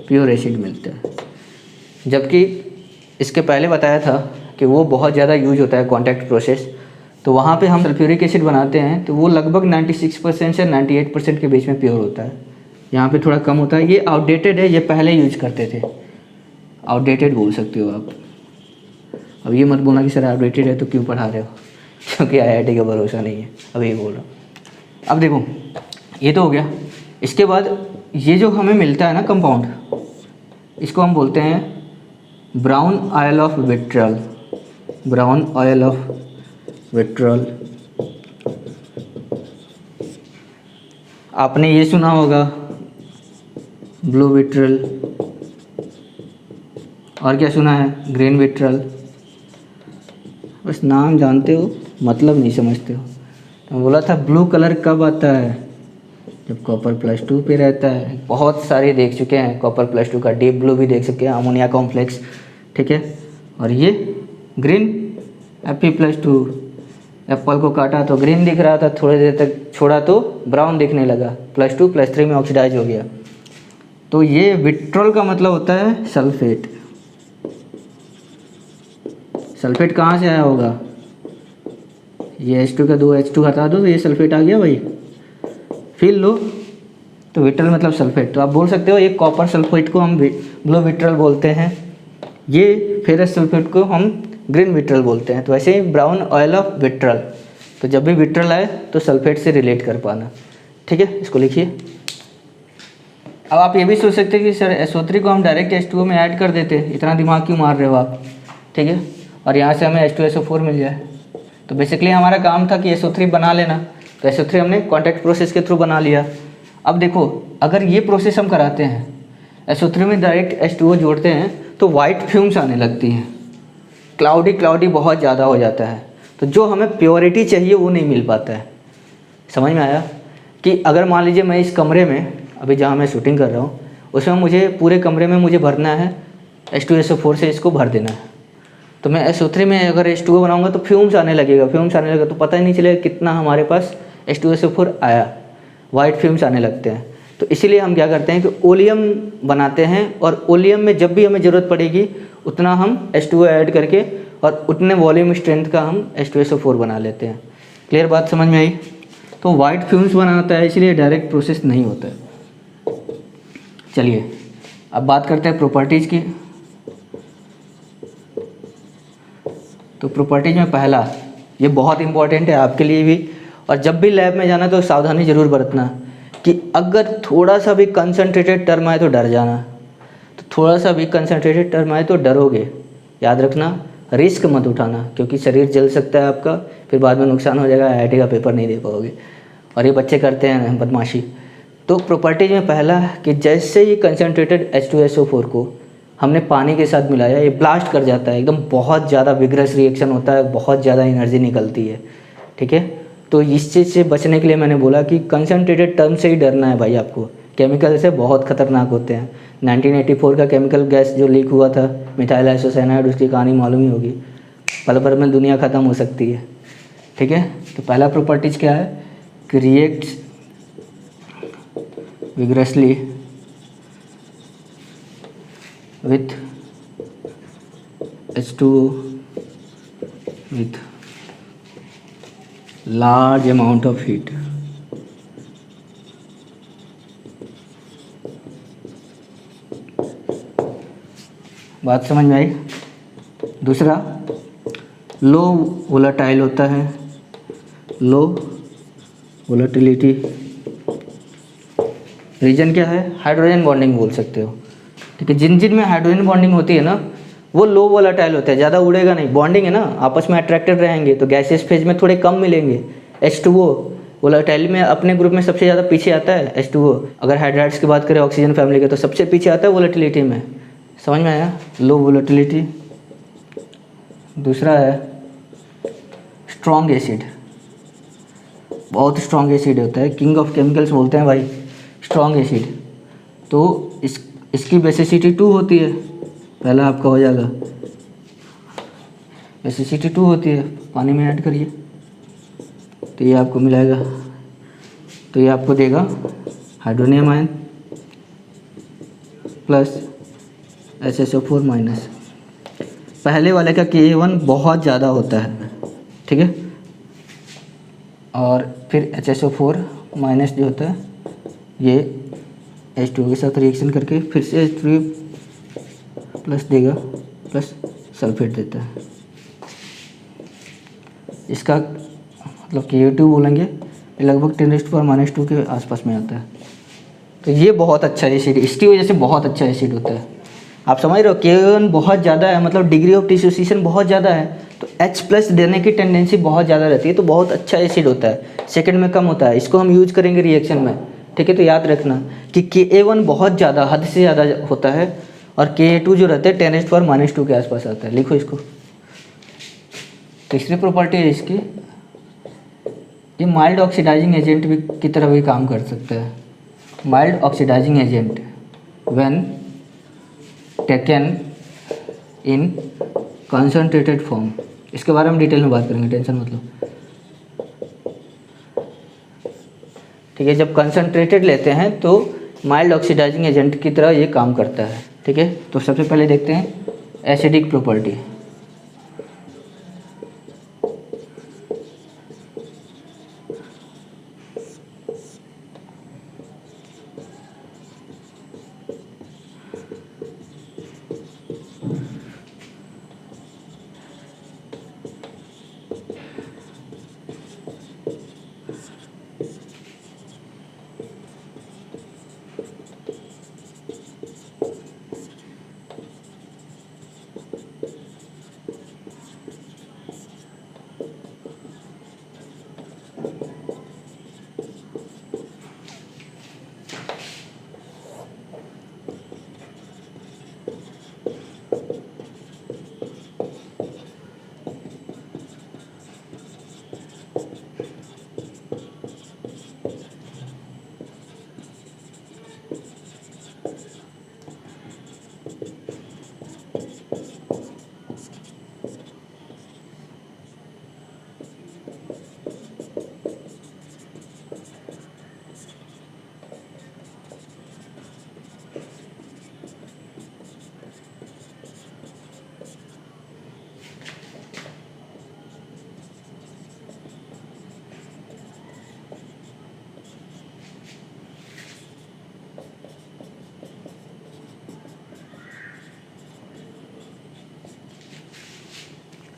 प्योर एसिड मिलता है। जबकि इसके पहले बताया था कि वो बहुत ज़्यादा यूज होता है कॉन्टैक्ट प्रोसेस। तो वहाँ पे हम सल्फ्यूरिक एसिड बनाते हैं तो वो लगभग 96% से 98% के बीच में प्योर होता है, यहाँ पे थोड़ा कम होता है। ये आउटडेटेड है, ये पहले यूज करते थे, आउटडेटेड बोल सकते हो आप। अब ये मत बोलना कि सर आउटडेटेड है तो क्यों पढ़ा रहे हो, क्योंकि IIT का भरोसा नहीं है, अभी ये बोल रहा हूँ। अब देखो ये तो हो गया। इसके बाद ये जो हमें मिलता है ना कंपाउंड, इसको हम बोलते हैं brown oil of vitriol, brown oil of vitriol. आपने ये सुना होगा ब्लू विट्रियल, और क्या सुना है, ग्रीन विट्रियल। बस नाम जानते हो, मतलब नहीं समझते हो। तो बोला था ब्लू कलर कब आता है, जब कॉपर +2 पे रहता है। बहुत सारे देख चुके हैं, कॉपर +2 का डीप ब्लू भी देख चुके हैं, अमोनिया कॉम्प्लेक्स, ठीक है। और ये ग्रीन Fe+2, एप्पल को काटा तो ग्रीन दिख रहा था, थोड़ी देर तक छोड़ा तो ब्राउन दिखने लगा, +2 +3 में ऑक्सीडाइज हो गया। तो ये विट्रियल का मतलब होता है सल्फेट। सल्फेट कहाँ से आया होगा, ये H2 का 2 H2 हटा दो तो ये सल्फेट आ गया भाई, फील लो। तो विट्रियल मतलब सल्फेट। तो आप बोल सकते हो ये कॉपर सल्फेट को हम ब्लू विट्रियल बोलते हैं, ये फेरस सल्फेट को हम ग्रीन विट्रियल बोलते हैं। तो ऐसे ही ब्राउन ऑयल ऑफ विट्रियल। तो जब भी विट्रियल आए तो सल्फेट से रिलेट कर पाना, ठीक है। इसको लिखिए। अब आप ये भी सोच सकते हैं कि सर SO3 को हम डायरेक्ट H2O में ऐड कर देते, इतना दिमाग क्यों मार रहे हो आप, ठीक है, और यहाँ से हमें H2SO4 मिल जाए। तो बेसिकली हमारा काम था कि SO3 बना लेना, तो SO3 हमने कॉन्टैक्ट प्रोसेस के थ्रू बना लिया। अब देखो अगर ये प्रोसेस हम कराते हैं, SO3 में डायरेक्ट H2O जोड़ते हैं तो वाइट फ्यूम्स आने लगती हैं, क्लाउडी बहुत ज़्यादा हो जाता है। तो जो हमें प्योरिटी चाहिए वो नहीं मिल पाता है। समझ में आया कि अगर मान लीजिए मैं इस कमरे में अभी जहाँ मैं शूटिंग कर रहा हूँ उसमें मुझे पूरे कमरे में मुझे भरना है H2SO4 से, इसको भर देना है। तो मैं SO3 में अगर H2O बनाऊंगा तो फ्यूम्स आने लगेगा, तो पता ही नहीं चलेगा कितना हमारे पास H2SO4 आया, वाइट फ्यूम्स आने लगते हैं। तो इसीलिए हम क्या करते हैं कि ओलियम बनाते हैं, और ओलियम में जब भी हमें ज़रूरत पड़ेगी उतना हम H2O ऐड करके और उतने वॉल्यूम स्ट्रेंथ का हम H2SO4 बना लेते हैं। क्लियर बात समझ में आई। तो वाइट फ्यूम्स बनाता है, इसलिए डायरेक्ट प्रोसेस नहीं होता है। चलिए अब बात करते हैं प्रॉपर्टीज़ की। तो प्रॉपर्टीज में पहला, ये बहुत इंपॉर्टेंट है आपके लिए भी, और जब भी लैब में जाना तो सावधानी ज़रूर बरतना कि अगर थोड़ा सा भी कंसंट्रेटेड टर्म आए तो डर जाना। तो थोड़ा सा भी कंसंट्रेटेड टर्म आए तो डरोगे, याद रखना, रिस्क मत उठाना, क्योंकि शरीर जल सकता है आपका, फिर बाद में नुकसान हो जाएगा, IIT का पेपर नहीं दे पाओगे। और ये बच्चे करते हैं बदमाशी। तो प्रॉपर्टीज में पहला कि जैसे ही कंसनट्रेटेड H2SO4 को हमने पानी के साथ मिलाया, ये ब्लास्ट कर जाता है, एकदम बहुत ज़्यादा विग्रस रिएक्शन होता है, बहुत ज़्यादा एनर्जी निकलती है, ठीक है। तो इस चीज़ से बचने के लिए मैंने बोला कि कंसनट्रेटेड टर्म से ही डरना है भाई आपको। केमिकल से बहुत खतरनाक होते हैं। 1984 का केमिकल गैस जो लीक हुआ था, मिथाइल आइसोसाइनाइड, उसकी कहानी मालूम ही होगी। पल भर में दुनिया ख़त्म हो सकती है, ठीक है। तो पहला प्रॉपर्टीज क्या है कि reacts vigorously with H2O with large amount of heat। बात समझ में आई। दूसरा, लो वोलेटाइल होता है, लो वोलेटिलिटी। रीजन क्या है, हाइड्रोजन बॉन्डिंग बोल सकते हो, ठीक है। जिन जिन में हाइड्रोजन बॉन्डिंग होती है ना, वो लो वोलेटाइल होता है, ज़्यादा उड़ेगा नहीं, बॉन्डिंग है ना, आपस में अट्रैक्टेड रहेंगे, तो गैसेस फेज में थोड़े कम मिलेंगे। H2O वोलेटाइल में अपने ग्रुप में सबसे ज़्यादा पीछे आता है H2O। अगर हाइड्राइड्स की बात करें ऑक्सीजन फैमिली के, तो सबसे पीछे आता है वोलेटिलिटी में। समझ में आया, लो वोलेटिलिटी। दूसरा है स्ट्रॉन्ग एसिड, बहुत स्ट्रॉन्ग एसिड होता है, किंग ऑफ केमिकल्स बोलते हैं भाई स्ट्रॉन्ग एसिड। तो इसकी बेसिसिटी 2 होती है, पहला आपका हो जाएगा, बेसिसिटी 2 होती है, पानी में ऐड करिए तो ये आपको मिलाएगा, तो ये आपको देगा hydronium ion plus HSO4 minus. पहले वाले का Ka1 बहुत ज़्यादा होता है, ठीक है। और फिर HSO4 माइनस जो होता है, ये H2O के साथ रिएक्शन करके फिर से H3 प्लस देगा, प्लस सल्फेट देता है। इसका मतलब Ka2 बोलेंगे, ये लगभग 10⁻⁻² के आसपास में आता है। तो ये बहुत अच्छा एसिड, इसकी वजह से बहुत अच्छा एसिड होता है। आप समझ रहे हो, Ka1 बहुत ज़्यादा है, मतलब डिग्री ऑफ डिसोसिएशन बहुत ज़्यादा है, तो H प्लस देने की टेंडेंसी बहुत ज़्यादा रहती है, तो बहुत अच्छा एसिड होता है। सेकंड में कम होता है, इसको हम यूज करेंगे रिएक्शन में, ठीक है। तो याद रखना कि Ka1 बहुत ज़्यादा, हद से ज़्यादा होता है, और Ka2 जो रहता है 10⁻⁻² के आसपास आता है। लिखो इसको। तीसरी प्रॉपर्टी है इसकी, ये माइल्ड ऑक्सीडाइजिंग एजेंट भी की तरह भी काम कर सकता है। Mild oxidizing agent when taken in concentrated form. इसके बारे में डिटेल में बात करेंगे, टेंशन मत लो, ठीक है। जब कंसनट्रेटेड लेते हैं तो माइल्ड ऑक्सीडाइजिंग एजेंट की तरह ये काम करता है, ठीक है। तो सबसे पहले देखते हैं एसिडिक प्रॉपर्टी।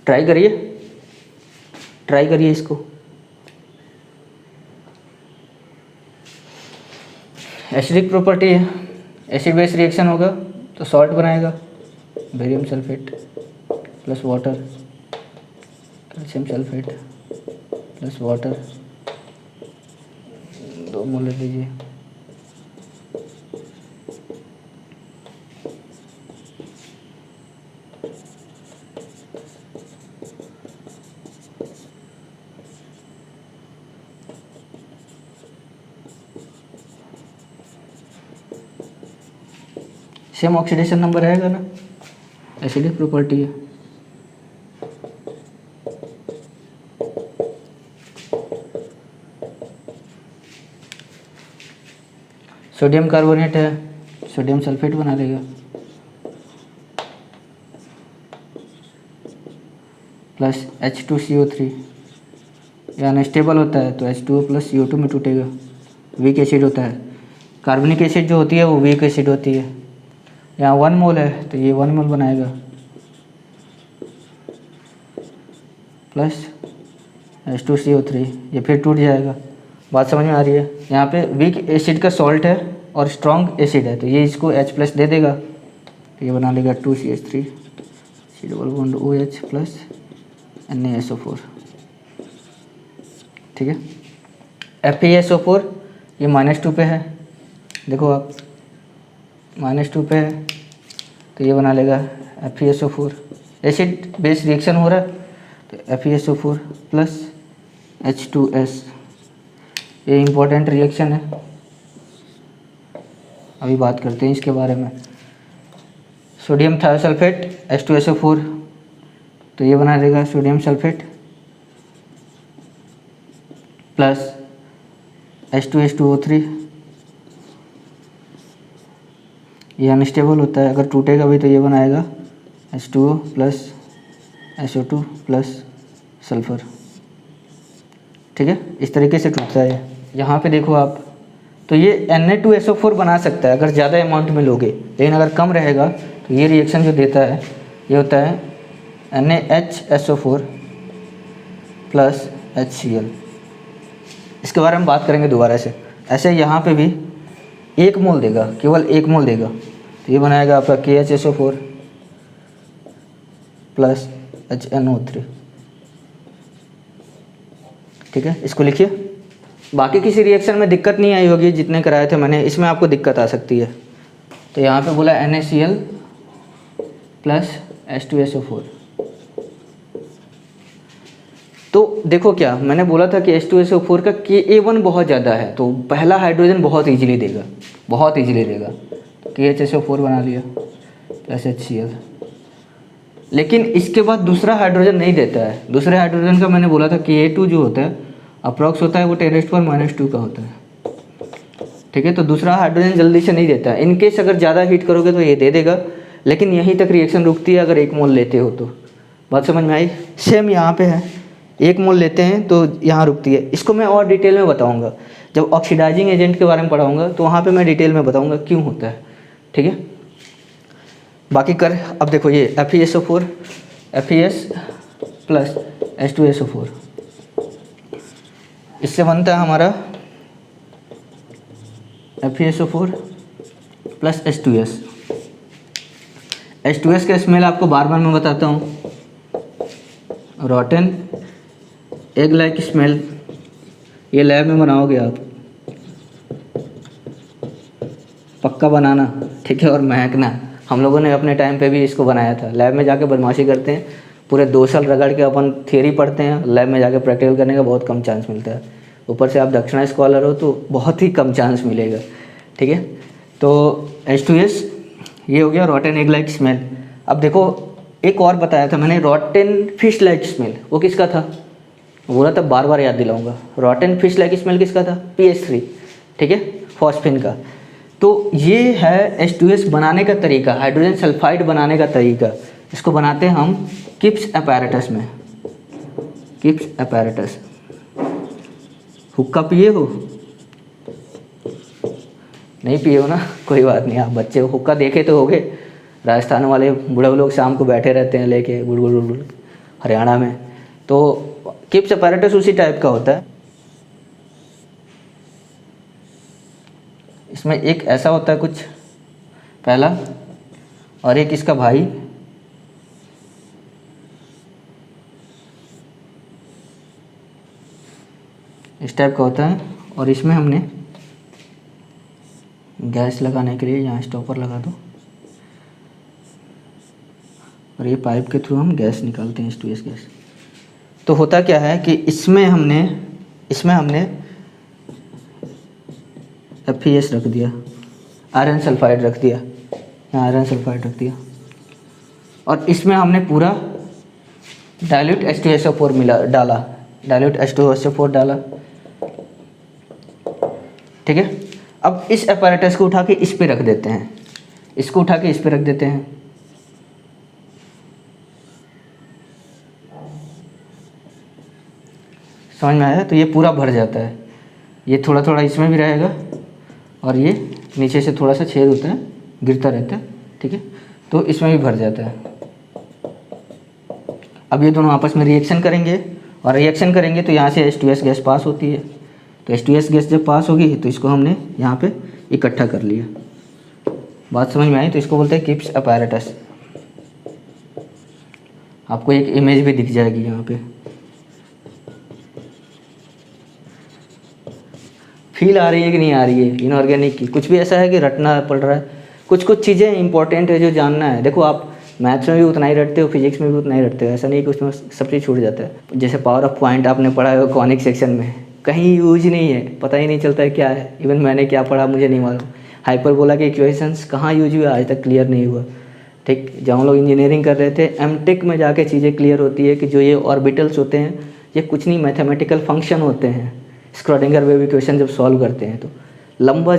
ट्राई करिए, ट्राई करिए इसको। एसिडिक प्रॉपर्टी है, एसिड बेस रिएक्शन होगा तो सॉल्ट बनाएगा, barium sulphate plus water, calcium sulphate plus water, 2 मोल ले लीजिए। सेम ऑक्सीडेशन नंबर रहेगा ना, एसिडिक प्रॉपर्टी है। सोडियम कार्बोनेट है, सोडियम सल्फेट बना लेगा, प्लस H2CO3। यह अनस्टेबल होता है तो H2O प्लस CO2 में टूटेगा, वीक एसिड होता है। कार्बनिक एसिड जो होती है वो वीक एसिड होती है। यहाँ 1 मोल है तो ये 1 मोल बनाएगा, प्लस H2CO3, ये फिर टूट जाएगा। बात समझ में आ रही है? यहाँ पे वीक एसिड का सॉल्ट है और स्ट्रॉन्ग एसिड है तो ये इसको H प्लस दे देगा, तो ये बना लेगा 2CH3, C double bond OH plus NaSO4। ठीक है, FeSO4 ये -2 पे है, देखो आप -2 पे है तो ये बना लेगा FeSO4। एसिड बेस रिएक्शन हो रहा है तो FeSO4 प्लस H2S, ये इम्पोर्टेंट रिएक्शन है, अभी बात करते हैं इसके बारे में। सोडियम थायोसल्फेट H2SO4 तो ये बना देगा सोडियम सल्फेट प्लस H2H2O3। ये अनस्टेबल होता है, अगर टूटेगा भी तो ये बनाएगा H2O plus SO2 plus sulphur. ठीक है, इस तरीके से टूटता है। यहाँ पे देखो आप, तो ये Na2SO4 बना सकता है अगर ज़्यादा अमाउंट में लोगे, लेकिन अगर कम रहेगा तो ये रिएक्शन जो देता है ये होता है NaHSO4 प्लस HCl। इसके बारे में बात करेंगे दोबारा से। ऐसे यहाँ पे भी 1 मोल देगा, केवल 1 मोल देगा, तो ये बनाएगा आपका KHSO4 प्लस HNO3। ठीक है, इसको लिखिए। बाकी किसी रिएक्शन में दिक्कत नहीं आई होगी, जितने कराए थे मैंने, इसमें आपको दिक्कत आ सकती है। तो यहाँ पे बोला NaCl प्लस H2SO4। तो देखो क्या मैंने बोला था कि H2SO4 का Ka1 बहुत ज़्यादा है, तो पहला हाइड्रोजन बहुत ईजिली देगा, बहुत ईजिली देगा। KHSO4 बना लिया प्लस HCl, लेकिन इसके बाद दूसरा हाइड्रोजन नहीं देता है। दूसरे हाइड्रोजन का मैंने बोला था Ka2 जो होता है अप्रॉक्स होता है वो 10⁻⁻² का होता है। ठीक है, तो दूसरा हाइड्रोजन जल्दी से नहीं देता है। इनकेस अगर ज़्यादा हीट करोगे तो ये दे देगा, लेकिन यहीं तक रिएक्शन रुकती है अगर 1 मोल लेते हो तो। बात समझ में आई? सेम यहाँ पे है, 1 मोल लेते हैं तो यहाँ रुकती है। इसको मैं और डिटेल में बताऊँगा, जब ऑक्सीडाइजिंग एजेंट के बारे में पढ़ाऊँगा तो वहाँ पर मैं डिटेल में बताऊँगा क्यों होता है। ठीक है, बाकी कर। अब देखो ये FeSO4 FeS प्लस H2SO4, इससे बनता है हमारा FeSO4 प्लस H2S। H2S का स्मेल आपको बार बार मैं बताता हूँ, रॉटन एग लाइक स्मेल। ये लैब में बनाओगे आप, पक्का बनाना, ठीक है, और महकना। हम लोगों ने अपने टाइम पे भी इसको बनाया था। लैब में जाके बदमाशी करते हैं, पूरे 2 साल रगड़ के अपन थियरी पढ़ते हैं, लैब में जाके प्रैक्टिकल करने का बहुत कम चांस मिलता है। ऊपर से आप दक्षिणा स्कॉलर हो तो बहुत ही कम चांस मिलेगा। ठीक है, तो H2S ये हो गया रॉटन एग लाइक स्मेल। अब देखो एक और बताया था मैंने, रॉटन फिश लाइक स्मेल, वो किसका था? बोला था बार बार याद दिलाऊंगा। रॉटन फिश लाइक स्मेल किसका था? PH3। ठीक है, फॉस्फिन का। तो ये है H2S बनाने का तरीका, हाइड्रोजन सल्फाइड बनाने का तरीका। इसको बनाते हैं हम किप्स अपैरेटस में। किप्स अपैरेटस, हुक्का पिए हो? नहीं पिए हो ना, कोई बात नहीं, आप बच्चे हो, हुक्का देखे तो होगे। राजस्थान वाले बूढ़े लोग शाम को बैठे रहते हैं लेके गुड़ गुड़ गुड़, हरियाणा में। तो किप्स अपैरेटस उसी टाइप का होता है। इसमें एक ऐसा होता है कुछ पहला, और एक इसका भाई, इस टाइप का होता है। और इसमें हमने गैस लगाने के लिए यहाँ स्टॉपर लगा दो, और ये पाइप के थ्रू हम गैस निकालते हैं, H2S गैस। तो होता क्या है कि इसमें हमने FeS रख दिया, आयरन सल्फाइड रख दिया, यहाँ आयरन सल्फाइड रख दिया, और इसमें हमने पूरा डाइल्यूट H2SO4 डाला, डाइल्यूट H2SO4 डाला। ठीक है, अब इस अपैरेटस को उठा के इस पे रख देते हैं, इसको उठा के इस पे रख देते हैं। समझ में आया? तो ये पूरा भर जाता है, ये थोड़ा थोड़ा इसमें भी रहेगा, और ये नीचे से थोड़ा सा छेद होता है, गिरता रहता है। ठीक है, तो इसमें भी भर जाता है। अब ये दोनों आपस में रिएक्शन करेंगे, और रिएक्शन करेंगे तो यहाँ से H2S गैस पास होती है। तो H2S गैस जब पास होगी तो इसको हमने यहाँ पे इकट्ठा कर लिया। बात समझ में आई? तो इसको बोलते हैं किप्स अपैरेटस। आपको एक इमेज भी दिख जाएगी यहाँ पे। फील आ रही है कि नहीं आ रही है इनऑर्गेनिक की? कुछ भी ऐसा है कि रटना पड़ रहा है? कुछ चीज़ें इंपॉर्टेंट है जो जानना है। देखो आप मैथ्स में भी उतना ही रटते हो, फिजिक्स में भी उतना ही रटते हो, ऐसा नहीं कि उसमें सब चीज़ छूट जाता है। जैसे पावर ऑफ पॉइंट आपने पढ़ा है कॉनिक सेक्शन में, कहीं यूज नहीं है, पता ही नहीं चलता है क्या है। इवन मैंने क्या पढ़ा मुझे नहीं मालूम। हाइपरबोला के इक्वेशंस कहाँ यूज हुआ आज तक क्लियर नहीं हुआ। ठीक, जब हम लोग इंजीनियरिंग कर रहे थे, एमटेक में जाके चीज़ें क्लियर होती है कि जो ये ऑर्बिटल्स होते हैं ये कुछ नहीं मैथमेटिकल फंक्शन होते हैं। स्क्रॉडिंगर वेव इक्वेशन जब सॉल्व करते हैं तो लंबा,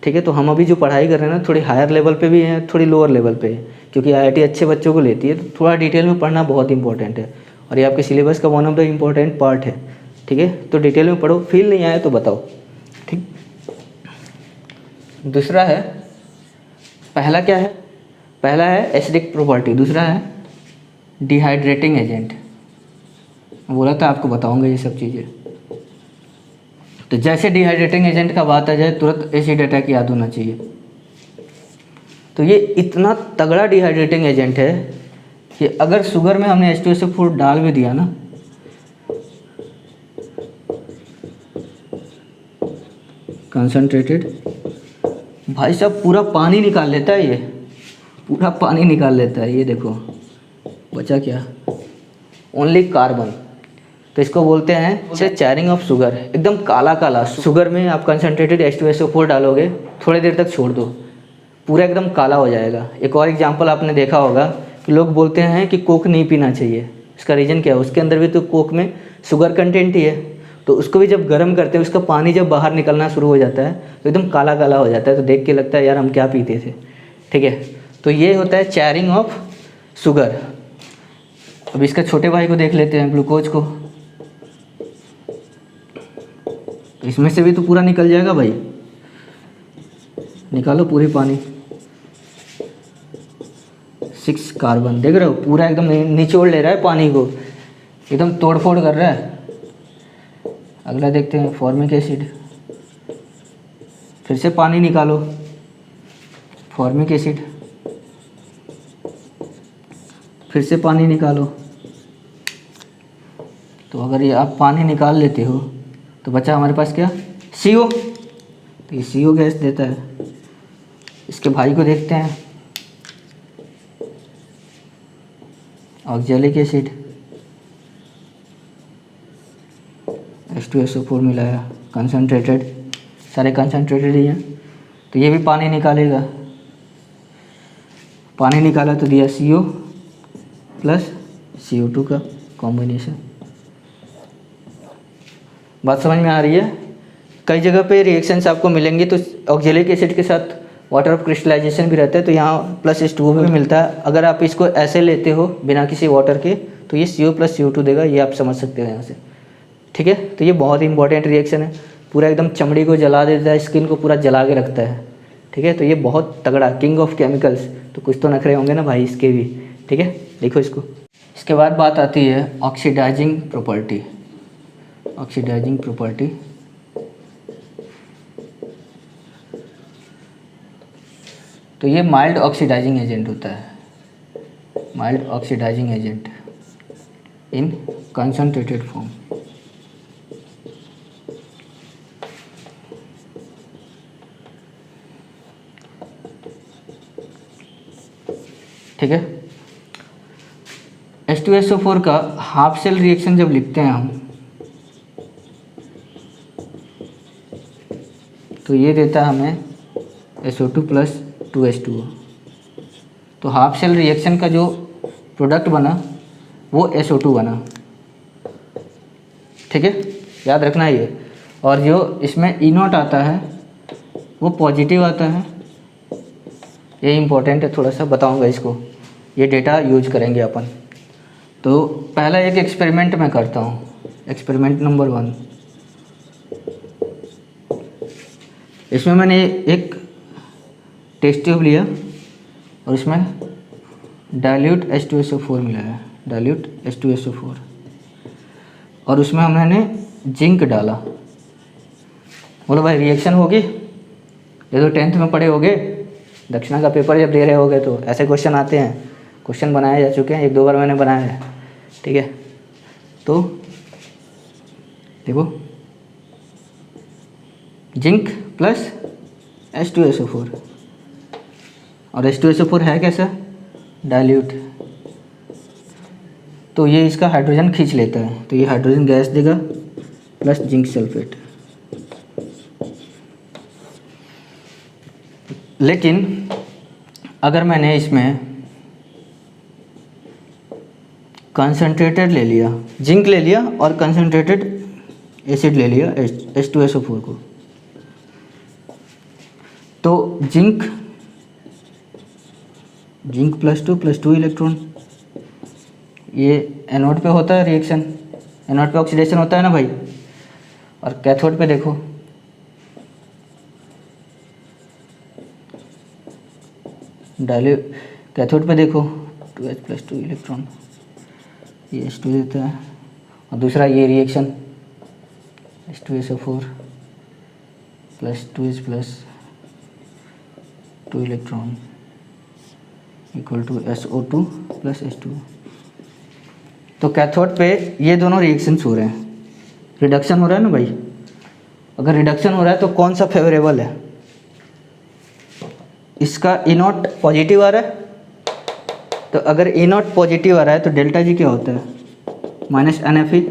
ठीक है। तो हम अभी जो पढ़ाई कर रहे हैं ना, थोड़ी हायर लेवल पे भी है, थोड़ी लोअर लेवल पे है, क्योंकि IIT अच्छे बच्चों को लेती है, तो थोड़ा डिटेल में पढ़ना बहुत इंपॉर्टेंट है, और ये आपके सिलेबस का one of the important part है। ठीक है, तो डिटेल में पढ़ो, फील नहीं आया तो बताओ। ठीक, दूसरा है, पहला क्या है? पहला है एसिडिक प्रॉपर्टी, दूसरा है डिहाइड्रेटिंग एजेंट। बोला था आपको बताऊंगा ये सब चीज़ें। तो जैसे डिहाइड्रेटिंग एजेंट का बात आ जाए तुरंत एसिड अटैक याद होना चाहिए। तो ये इतना तगड़ा डिहाइड्रेटिंग एजेंट है कि अगर शुगर में हमने H2SO4 डाल भी दिया ना, कंसनट्रेटेड, भाई साहब पूरा पानी निकाल लेता है, ये पूरा पानी निकाल लेता है। ये देखो बचा क्या, ओनली कार्बन। तो इसको बोलते हैं चैरिंग ऑफ शुगर। एकदम काला काला शुगर में आप कंसनट्रेटेड H2SO4 डालोगे, थोड़ी देर तक छोड़ दो, पूरा एकदम काला हो जाएगा। एक और एग्जांपल आपने देखा होगा कि लोग बोलते हैं कि कोक नहीं पीना चाहिए। इसका रीज़न क्या है? उसके अंदर भी तो कोक में शुगर कंटेंट ही है, तो उसको भी जब गर्म करते हैं, उसका पानी जब बाहर निकलना शुरू हो जाता है तो एकदम काला काला हो जाता है, तो देख के लगता है यार हम क्या पीते थे। ठीक है, तो ये होता है चैरिंग ऑफ शुगर। अब इसका छोटे भाई को देख लेते हैं, ग्लूकोज को। तो इसमें से भी तो पूरा निकल जाएगा भाई, निकालो पूरी पानी। 6 कार्बन, देख रहे हो पूरा एकदम निचोड़ ले रहा है पानी को, एकदम तोड़फोड़ कर रहा है। अगला देखते हैं फॉर्मिक एसिड। फिर से पानी निकालो, फॉर्मिक एसिड, फिर से पानी निकालो। तो अगर ये आप पानी निकाल लेते हो तो बचा हमारे पास क्या? CO। तो ये CO गैस देता है। इसके भाई को देखते हैं, ऑक्जेलिक एसिड, H2SO4 मिलाया, कंसनट्रेटेड, सारे कंसनट्रेटेड ही हैं। तो ये भी पानी निकालेगा, पानी निकाला तो दिया CO प्लस CO2 का कॉम्बिनेशन। बात समझ में आ रही है? कई जगह पे रिएक्शंस आपको मिलेंगे तो ऑक्जेलिक एसिड के साथ वाटर ऑफ क्रिस्टलाइजेशन भी रहता है, तो यहाँ +H2O भी मिलता है। अगर आप इसको ऐसे लेते हो बिना किसी वाटर के तो ये CO प्लस CO2 देगा, ये आप समझ सकते हो यहाँ से। ठीक है, तो ये बहुत इंपॉर्टेंट रिएक्शन है, पूरा एकदम चमड़ी को जला देता है, स्किन को पूरा जला के रखता है। ठीक है, तो ये बहुत तगड़ा, किंग ऑफ केमिकल्स। तो कुछ तो नखरे होंगे ना भाई इसके भी। ठीक है। देखो इसको। इसके बाद बात आती है ऑक्सीडाइजिंग प्रॉपर्टी। ऑक्सीडाइजिंग प्रॉपर्टी तो ये माइल्ड ऑक्सीडाइजिंग एजेंट होता है, mild oxidizing agent in concentrated form. ठीक है। H2SO4 का हाफ सेल रिएक्शन जब लिखते हैं हम तो ये देता है हमें SO2 + 2H2O। तो हाफ सेल रिएक्शन का जो प्रोडक्ट बना वो SO2 बना। ठीक है, याद रखना है ये। और जो इसमें E0 आता है वो पॉजिटिव आता है, ये इम्पोर्टेंट है, थोड़ा सा बताऊंगा इसको, ये डेटा यूज करेंगे अपन। तो पहला एक एक्सपेरिमेंट मैं करता हूँ, एक्सपेरिमेंट नंबर 1। इसमें मैंने एक टेस्ट ट्यूब लिया और इसमें डाइल्यूट H2SO4 मिलाया, डाइल्यूट H2SO4, और उसमें हमने जिंक डाला। बोलो भाई रिएक्शन होगी? ये तो 10th में पढ़े होगे, दक्षिणा का पेपर जब दे रहे होगे तो ऐसे क्वेश्चन आते हैं, क्वेश्चन बनाए जा चुके हैं, 1-2 बार मैंने बनाया है। ठीक है, तो देखो जिंक प्लस H2SO4, और H2SO4 है कैसा? डाइल्यूट। तो ये इसका हाइड्रोजन खींच लेता है, तो ये हाइड्रोजन गैस देगा प्लस जिंक सल्फेट। लेकिन अगर मैंने इसमें कंसनट्रेटेड ले लिया, जिंक ले लिया और कंसनट्रेटेड एसिड ले लिया H2SO4 को, तो जिंक +2 इलेक्ट्रॉन, ये एनोड पे होता है रिएक्शन, एनोड पे ऑक्सीडेशन होता है ना भाई। और कैथोड पे देखो कैथोड पे देखो 2H + 2 इलेक्ट्रॉन, ये H2 देता है, और दूसरा ये reaction H2SO4 + 2H + 2 electron = SO2 + H2। तो कैथोड पे ये दोनों रिएक्शंस हो रहे हैं, रिडक्शन हो रहा है ना भाई। अगर रिडक्शन हो रहा है तो कौन सा फेवरेबल है? इसका E0 पॉजिटिव आ रहा है, तो अगर E0 पॉजिटिव आ रहा है तो डेल्टा जी क्या होता है? -NFe।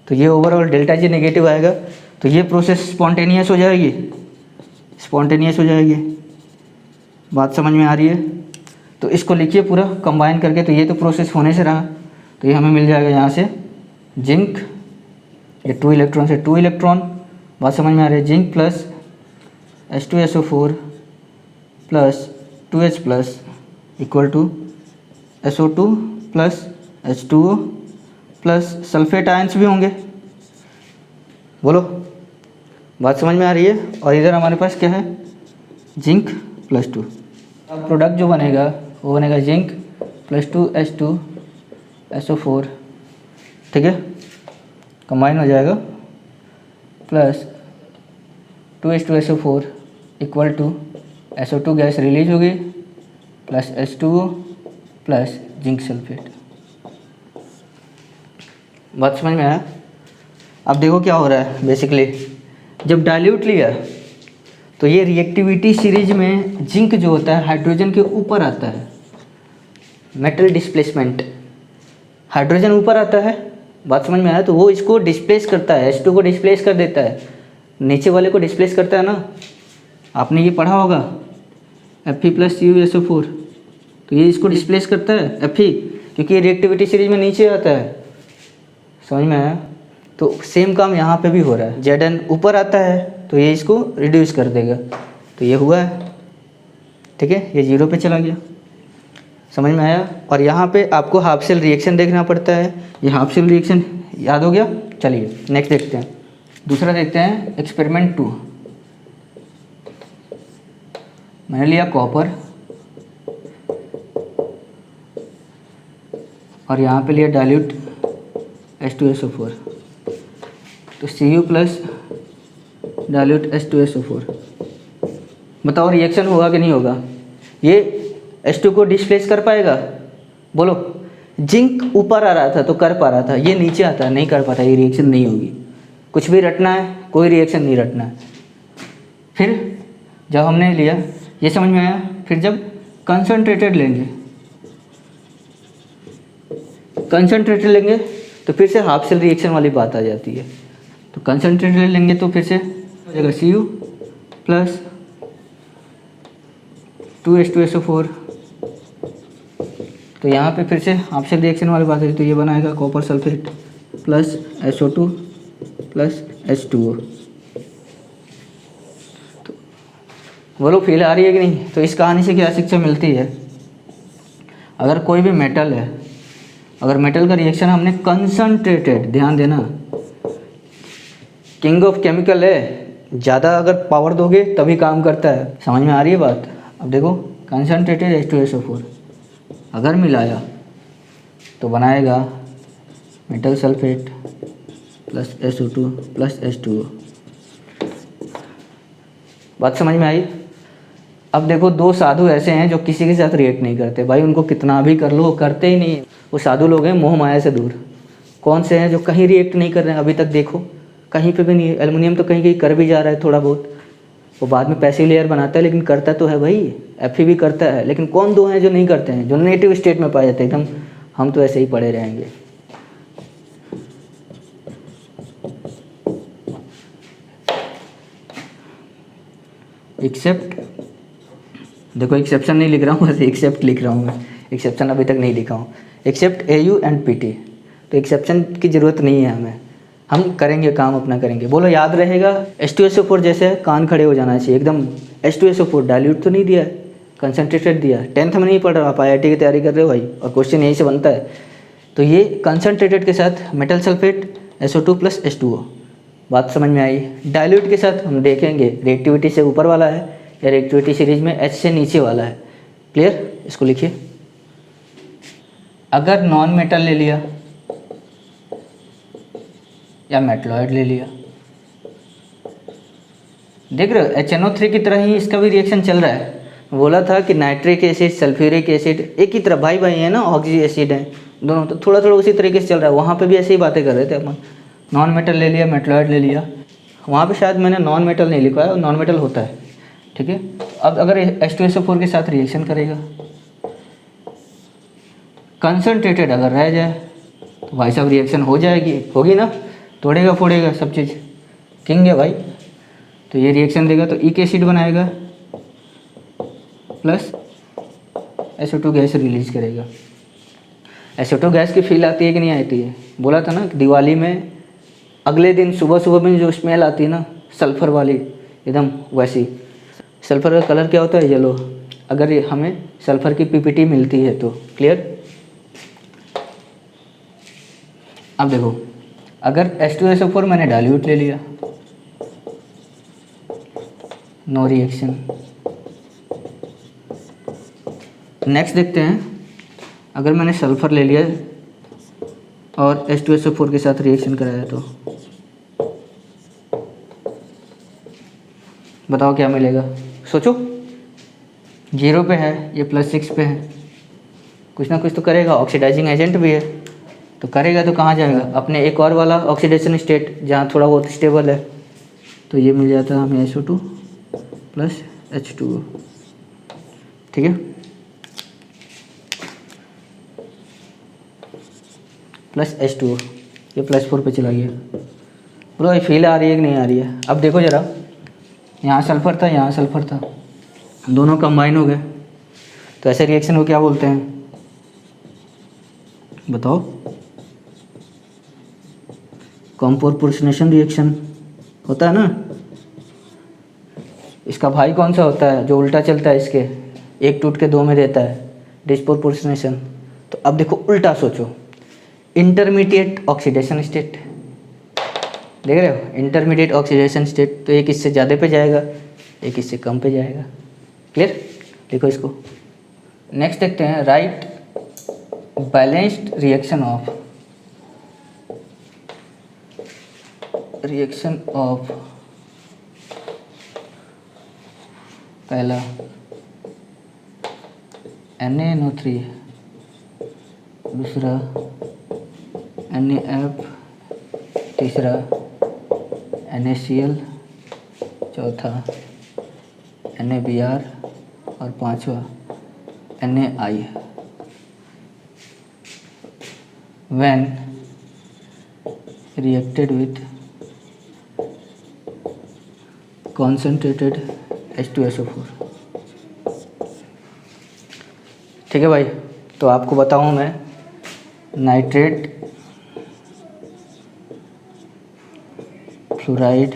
तो ये ओवरऑल डेल्टा जी नेगेटिव आएगा, तो ये प्रोसेस स्पॉन्टेनियस हो जाएगी, स्पॉन्टेनियस हो जाएगी। बात समझ में आ रही है? तो इसको लिखिए पूरा कंबाइन करके। तो ये तो प्रोसेस होने से रहा, तो ये हमें मिल जाएगा यहाँ से जिंक, ये 2 इलेक्ट्रॉन से 2 इलेक्ट्रॉन, बात समझ में आ रही है? Zinc plus H2SO4 + 2H = SO2 + H2O plus sulphate ions भी होंगे। बोलो, बात समझ में आ रही है? और इधर हमारे पास क्या है? जिंक +2। अब प्रोडक्ट जो बनेगा वो बनेगा जिंक + 2H2SO4, ठीक है, कंबाइन हो जाएगा, plus 2H2SO4 = SO2 gas release होगी plus H2O plus zinc sulphate. बात समझ में आया? अब देखो क्या हो रहा है। बेसिकली जब डाइल्यूट लिया तो ये रिएक्टिविटी सीरीज में जिंक जो होता है हाइड्रोजन के ऊपर आता है, मेटल डिस्प्लेसमेंट, हाइड्रोजन ऊपर आता है। बात समझ में आया? तो वो इसको डिस्प्लेस करता है, H2 को डिस्प्लेस कर देता है, नीचे वाले को डिस्प्लेस करता है ना। आपने ये पढ़ा होगा Fe + CuSO4, तो ये इसको डिस्प्लेस करता है Fe, क्योंकि ये रिएक्टिविटी सीरीज में नीचे आता है। समझ में आया? तो सेम काम यहाँ पे भी हो रहा है, Zn ऊपर आता है तो ये इसको रिड्यूस कर देगा, तो ये हुआ है, ठीक है, ये 0 पे चला गया। समझ में आया? और यहाँ पे आपको हाफ सेल रिएक्शन देखना पड़ता है, ये हाफ सेल रिएक्शन याद हो गया। चलिए नेक्स्ट देखते हैं, दूसरा देखते हैं एक्सपेरिमेंट 2। मैंने लिया कॉपर और यहाँ पे लिया डाइल्यूट H2SO4, तो Cu प्लस डाइल्यूट H2SO4। बताओ रिएक्शन होगा कि नहीं होगा? ये H2 को डिस्प्लेस कर पाएगा? बोलो। जिंक ऊपर आ रहा था तो कर पा रहा था, ये नीचे आता है नहीं कर पाता, ये रिएक्शन नहीं होगी। कुछ भी रटना है, कोई रिएक्शन नहीं रटना है। फिर जब हमने लिया, ये समझ में आया। फिर जब कंसनट्रेटेड लेंगे, तो फिर से हाफ सेल रिएक्शन वाली बात आ जाती है। तो कंसनट्रेटेड लेंगे तो फिर से हो जाएगा Cu प्लस 2H2SO4। तो यहाँ पे फिर से हाफ सेल रिएक्शन वाली बात है, तो ये बनाएगा copper sulphate plus SO2 plus H2O। तो बोलो फील आ रही है कि नहीं? तो इस कहानी से क्या शिक्षा मिलती है? अगर कोई भी मेटल है, अगर मेटल का रिएक्शन हमने कंसनट्रेटेड, ध्यान देना, किंग ऑफ केमिकल है, ज़्यादा अगर पावर दोगे तभी काम करता है। समझ में आ रही है बात? अब देखो कंसनट्रेटेड H2SO4 अगर मिलाया तो बनाएगा metal sulphate plus SO2 plus H2O। बात समझ में आई? अब देखो दो साधु ऐसे हैं जो किसी के साथ रिएक्ट नहीं करते भाई, उनको कितना भी कर लो वो करते ही नहीं। वो साधु लोग हैं मोह माया से दूर। कौन से हैं जो कहीं रिएक्ट नहीं कर रहे हैं अभी तक? देखो कहीं पे भी नहीं। एल्युमिनियम तो कहीं कहीं कर भी जा रहा है थोड़ा बहुत, वो बाद में पैसिव लेयर बनाता है लेकिन करता तो है भाई। Fe भी करता है, लेकिन कौन दो हैं जो नहीं करते हैं, जो नेगेटिव स्टेट में पाए जाते हैं? एकदम हम तो ऐसे ही पड़े रहेंगे। एक्सेप्ट, देखो एक्सेप्शन नहीं लिख रहा हूँ, बस एक्सेप्ट लिख रहा हूँ मैं। एक्सेप्शन अभी तक नहीं लिखा हूँ। एक्सेप्ट AU एंड PT, तो एक्सेप्शन की ज़रूरत नहीं है हमें, हम करेंगे काम अपना करेंगे। बोलो याद रहेगा? H2SO4 जैसे कान खड़े हो जाना चाहिए एकदम। H2SO4 डाइल्यूट तो नहीं दिया है, कंसनट्रेटेड दिया है। 10th में नहीं पढ़ रहा आप, IIT की तैयारी कर रहे हो भाई, और क्वेश्चन यहीं से बनता है। तो ये कंसनट्रेटेड के साथ metal sulphate SO2 plus H2O, बात समझ में आई? डाइल्यूट के साथ हम देखेंगे रिएक्टिविटी से ऊपर वाला है या रिएक्टिविटी सीरीज में H से नीचे वाला है। क्लियर? इसको लिखिए। अगर नॉन मेटल ले लिया या मेटलॉइड ले लिया, देख रहे हो HNO3 की तरह ही इसका भी रिएक्शन चल रहा है। बोला था कि नाइट्रिक एसिड सल्फ्यूरिक एसिड एक ही तरह भाई भाई है ना, ऑक्सी एसिड है दोनों, तो थोड़ा थोड़ा उसी तरीके से चल रहा है। वहाँ पे भी ऐसे ही बातें कर रहे थे अपन। नॉन मेटल ले लिया, मेटलॉइड ले लिया, वहाँ पे शायद मैंने नॉन मेटल नहीं लिखा है, नॉन मेटल होता है, ठीक है। अब अगर H2SO4 के साथ रिएक्शन करेगा, कंसनट्रेटेड अगर रह जाए तो भाई साहब रिएक्शन हो जाएगी, होगी ना, तोड़ेगा फोड़ेगा सब चीज़, किंग है भाई। तो ये रिएक्शन देगा तो ईक एसिड बनाएगा प्लस SO2 गैस रिलीज करेगा। SO2 गैस की फील आती है कि नहीं आती है? बोला था ना दिवाली में अगले दिन सुबह सुबह में जो स्मेल आती है ना सल्फ़र वाली, एकदम वैसी। सल्फ़र का कलर क्या होता है? येलो। अगर हमें सल्फ़र की PPT मिलती है तो क्लियर। अब देखो अगर H2SO4 मैंने डाइल्यूट ले लिया, नो रिएक्शन। नेक्स्ट देखते हैं, अगर मैंने सल्फ़र ले लिया और H2SO4 के साथ रिएक्शन कराया तो बताओ क्या मिलेगा? सोचो, 0 पे है, ये +6 पे है, कुछ ना कुछ तो करेगा। ऑक्सीडाइजिंग एजेंट भी है, तो करेगा तो कहाँ जाएगा? अपने एक और वाला ऑक्सीडेशन स्टेट जहाँ थोड़ा बहुत स्टेबल है, तो ये मिल जाता है हमें SO2 प्लस H2O, ठीक है, प्लस H2O। ये +4 पे चला गया। ब्रो ये फील आ रही है कि नहीं आ रही है? अब देखो ज़रा, यहाँ सल्फ़र था, यहाँ सल्फ़र था, दोनों कंबाइन हो गए, तो ऐसे रिएक्शन को क्या बोलते हैं बताओ? कॉम्पोर्पोर्शनेशन रिएक्शन होता है ना। इसका भाई कौन सा होता है जो उल्टा चलता है? इसके एक टूट के 2 में देता है, डिस्प्रोपोर्शनेशन। तो अब देखो उल्टा सोचो, इंटरमीडिएट ऑक्सीडेशन स्टेट, देख रहे हो, इंटरमीडिएट ऑक्सीडेशन स्टेट, तो एक इससे ज़्यादा पे जाएगा, एक इससे कम पे जाएगा। क्लियर? देखो इसको। नेक्स्ट देखते हैं, राइट बैलेंस्ड रिएक्शन ऑफ पहला NaNO3, दूसरा NaF, तीसरा NaCl, चौथा NaBr और पांचवा NaI। when reacted with concentrated H2SO4। ठीक है भाई, तो आपको बताऊं मैं नाइट्रेट, फ्लोराइड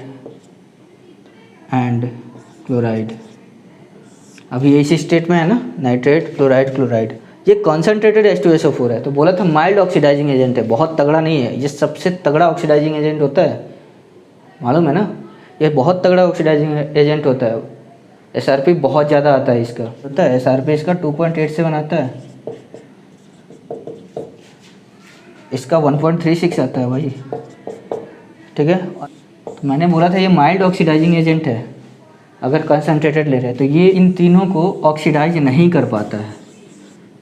एंड क्लोराइड, अभी इसी स्टेट में है ना, नाइट्रेट, फ्लोराइड, क्लोराइड। ये कॉन्सेंट्रेटेड H2SO4 है, तो बोला था माइल्ड ऑक्सीडाइजिंग एजेंट है, बहुत तगड़ा नहीं है। ये सबसे तगड़ा ऑक्सीडाइजिंग एजेंट होता है, मालूम है ना, ये बहुत तगड़ा ऑक्सीडाइजिंग एजेंट होता है। SRP बहुत ज़्यादा आता है इसका, होता है SRP इसका 2.87 आता है, इसका 1.36 आता है भाई। ठीक है, तो मैंने बोला था ये माइल्ड ऑक्सीडाइजिंग एजेंट है अगर कंसनट्रेटेड ले रहे हैं, तो ये इन तीनों को ऑक्सीडाइज नहीं कर पाता है,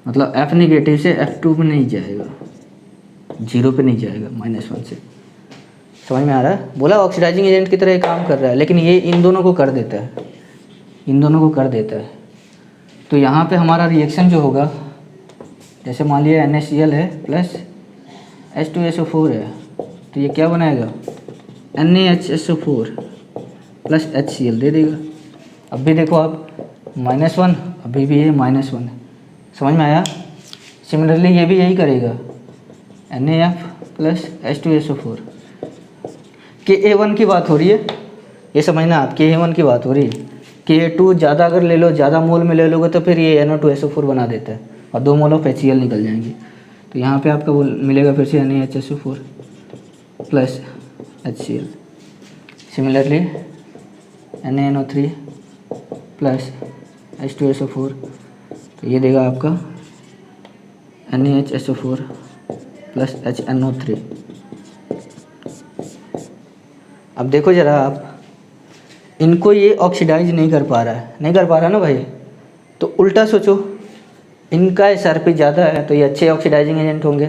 मतलब F नेगेटिव से F2 पे नहीं जाएगा, 0 पे नहीं जाएगा, -1 से। समझ में आ रहा है? बोला ऑक्सीडाइजिंग एजेंट की तरह ये काम कर रहा है, लेकिन ये इन दोनों को कर देता है, इन दोनों को कर देता है। तो यहाँ पे हमारा रिएक्शन जो होगा, जैसे मान लिया NaCl है प्लस H2SO4 है, तो ये क्या बनाएगा, NaHSO4 प्लस HCl दे देगा। अब भी देखो आप -1, अभी भी ये -1, समझ में आया? सिमिलरली ये भी यही करेगा, NaF प्लस H2SO4। Ka1 की बात हो रही है, ये समझना आप, Ka1 की बात हो रही है। Ka2 ज़्यादा अगर ले लो, ज़्यादा मोल में ले लोगे तो फिर ये NO2SO4 बना देता है और 2 मोल ऑफ HCl निकल जाएंगे। तो यहाँ पे आपका मिलेगा फिर से NaHSO4 plus HCl। Similarly NaNO3 plus H2SO4, तो ये देगा आपका NaHSO4 प्लस HNO3। अब देखो ज़रा आप, इनको ये ऑक्सीडाइज नहीं कर पा रहा है, नहीं कर पा रहा ना भाई, तो उल्टा सोचो, इनका SRP ज़्यादा है तो ये अच्छे ऑक्सीडाइजिंग एजेंट होंगे।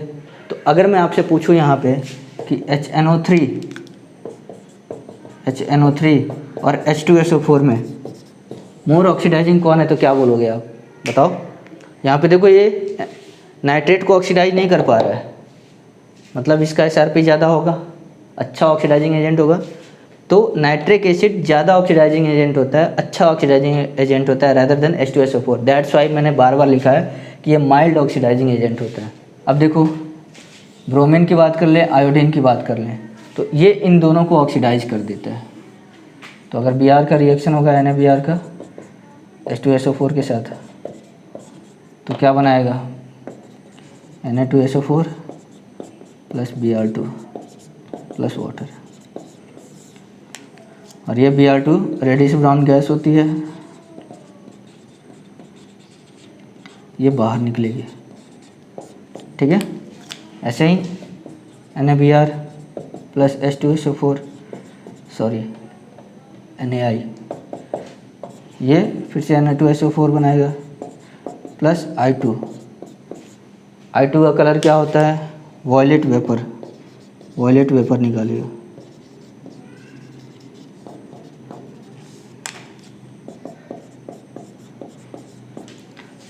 तो अगर मैं आपसे पूछूं यहाँ पे कि HNO3 और H2SO4 में मोर ऑक्सीडाइजिंग कौन है, तो क्या बोलोगे आप, बताओ। यहाँ पे देखो ये नाइट्रेट को ऑक्सीडाइज नहीं कर पा रहा है, मतलब इसका SRP ज़्यादा होगा, अच्छा ऑक्सीडाइजिंग एजेंट होगा। तो नाइट्रिक एसिड ज़्यादा ऑक्सीडाइजिंग एजेंट होता है, अच्छा ऑक्सीडाइजिंग एजेंट होता है rather than H2SO4। That's why मैंने बार बार लिखा है कि ये माइल्ड ऑक्सीडाइजिंग एजेंट होता है। अब देखो ब्रोमीन की बात कर लें, आयोडीन की बात कर लें, तो ये इन दोनों को ऑक्सीडाइज कर देता है। तो अगर Br का रिएक्शन होगा NaBr का H2SO4 के साथ, तो क्या बनाएगा, Na2SO4 plus Br2 plus water, और ये Br2 रेडिश ब्राउन गैस होती है, ये बाहर निकलेगी। ठीक है, ऐसे ही NaBr plus H2SO4 sorry NaI, ये फिर से Na2SO4 बनाएगा प्लस I2। I2 का कलर क्या होता है, वॉयलेट वेपर, वॉयलेट वेपर निकालेगा।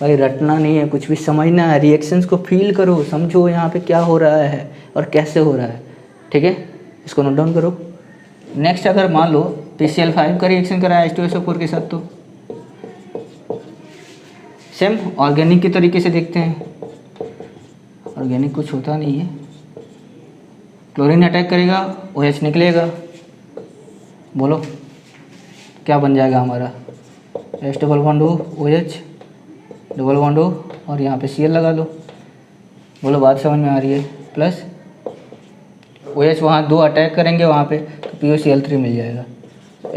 भाई रटना नहीं है, कुछ भी समझना है, रिएक्शंस को फील करो, समझो यहाँ पे क्या हो रहा है और कैसे हो रहा है। ठीक है, इसको नोट डाउन करो। नेक्स्ट अगर मान लो PCl5 का रिएक्शन करा है H2SO4 के साथ, तो सेम ऑर्गेनिक के तरीके से देखते हैं। ऑर्गेनिक कुछ होता नहीं है, क्लोरीन अटैक करेगा, OH निकलेगा, बोलो क्या बन जाएगा हमारा, H double bond O, OH double bond O और यहाँ पे Cl लगा लो। बोलो बात समझ में आ रही है। प्लस OH वहाँ 2 अटैक करेंगे वहाँ पे, तो POCl3 मिल जाएगा,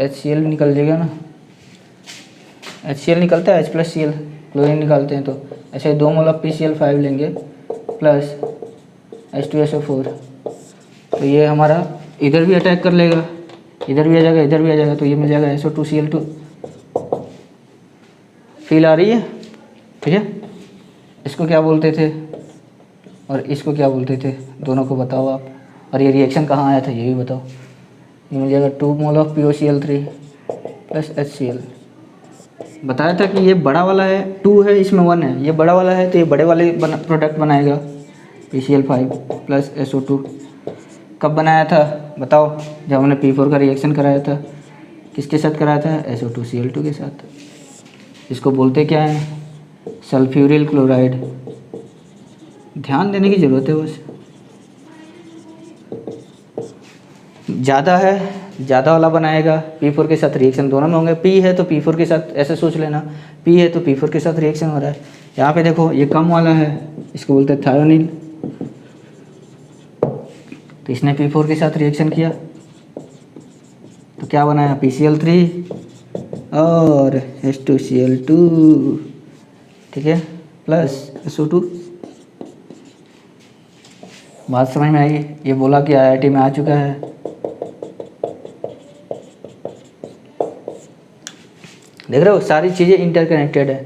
HCl निकल जाएगा ना, HCl निकलता है H प्लस Cl, क्लोरीन निकालते हैं तो ऐसे 2 मोल ऑफ PCl5 लेंगे प्लस H2SO4। तो ये हमारा इधर भी अटैक कर लेगा, इधर भी आ जाएगा, इधर भी आ जाएगा, तो ये मिल जाएगा SO2Cl2। फील आ रही है? ठीक है। इसको क्या बोलते थे और इसको क्या बोलते थे, दोनों को बताओ आप। और ये रिएक्शन कहाँ आया था ये भी बताओ। ये मिल जाएगा 2 mole of POCl3 plus HCl। बताया था कि ये बड़ा वाला है, 2 है, इसमें 1 है, ये बड़ा वाला है तो ये बड़े वाले प्रोडक्ट बनाएगा PCl5 प्लस SO2। कब बनाया था बताओ? जब हमने P4 का रिएक्शन कराया था। किसके साथ कराया था? SO2Cl2 के साथ। इसको बोलते क्या है? Sulphuryl chloride. ध्यान देने की ज़रूरत है बस। ज़्यादा है, ज़्यादा वाला बनाएगा, P4 के साथ रिएक्शन दोनों में होंगे। P है तो P4 के साथ, ऐसे सोच लेना, P है तो P4 के साथ रिएक्शन हो रहा है। यहाँ पे देखो ये कम वाला है, इसको बोलते हैं थायोनिल। तो इसने P4 के साथ रिएक्शन किया तो क्या बनाया? PCl3 और H2Cl2, ठीक है, प्लस SO2। बात समझ में आई? ये बोला कि IIT में आ चुका है। देख रहे हो सारी चीज़ें इंटरकनेक्टेड है।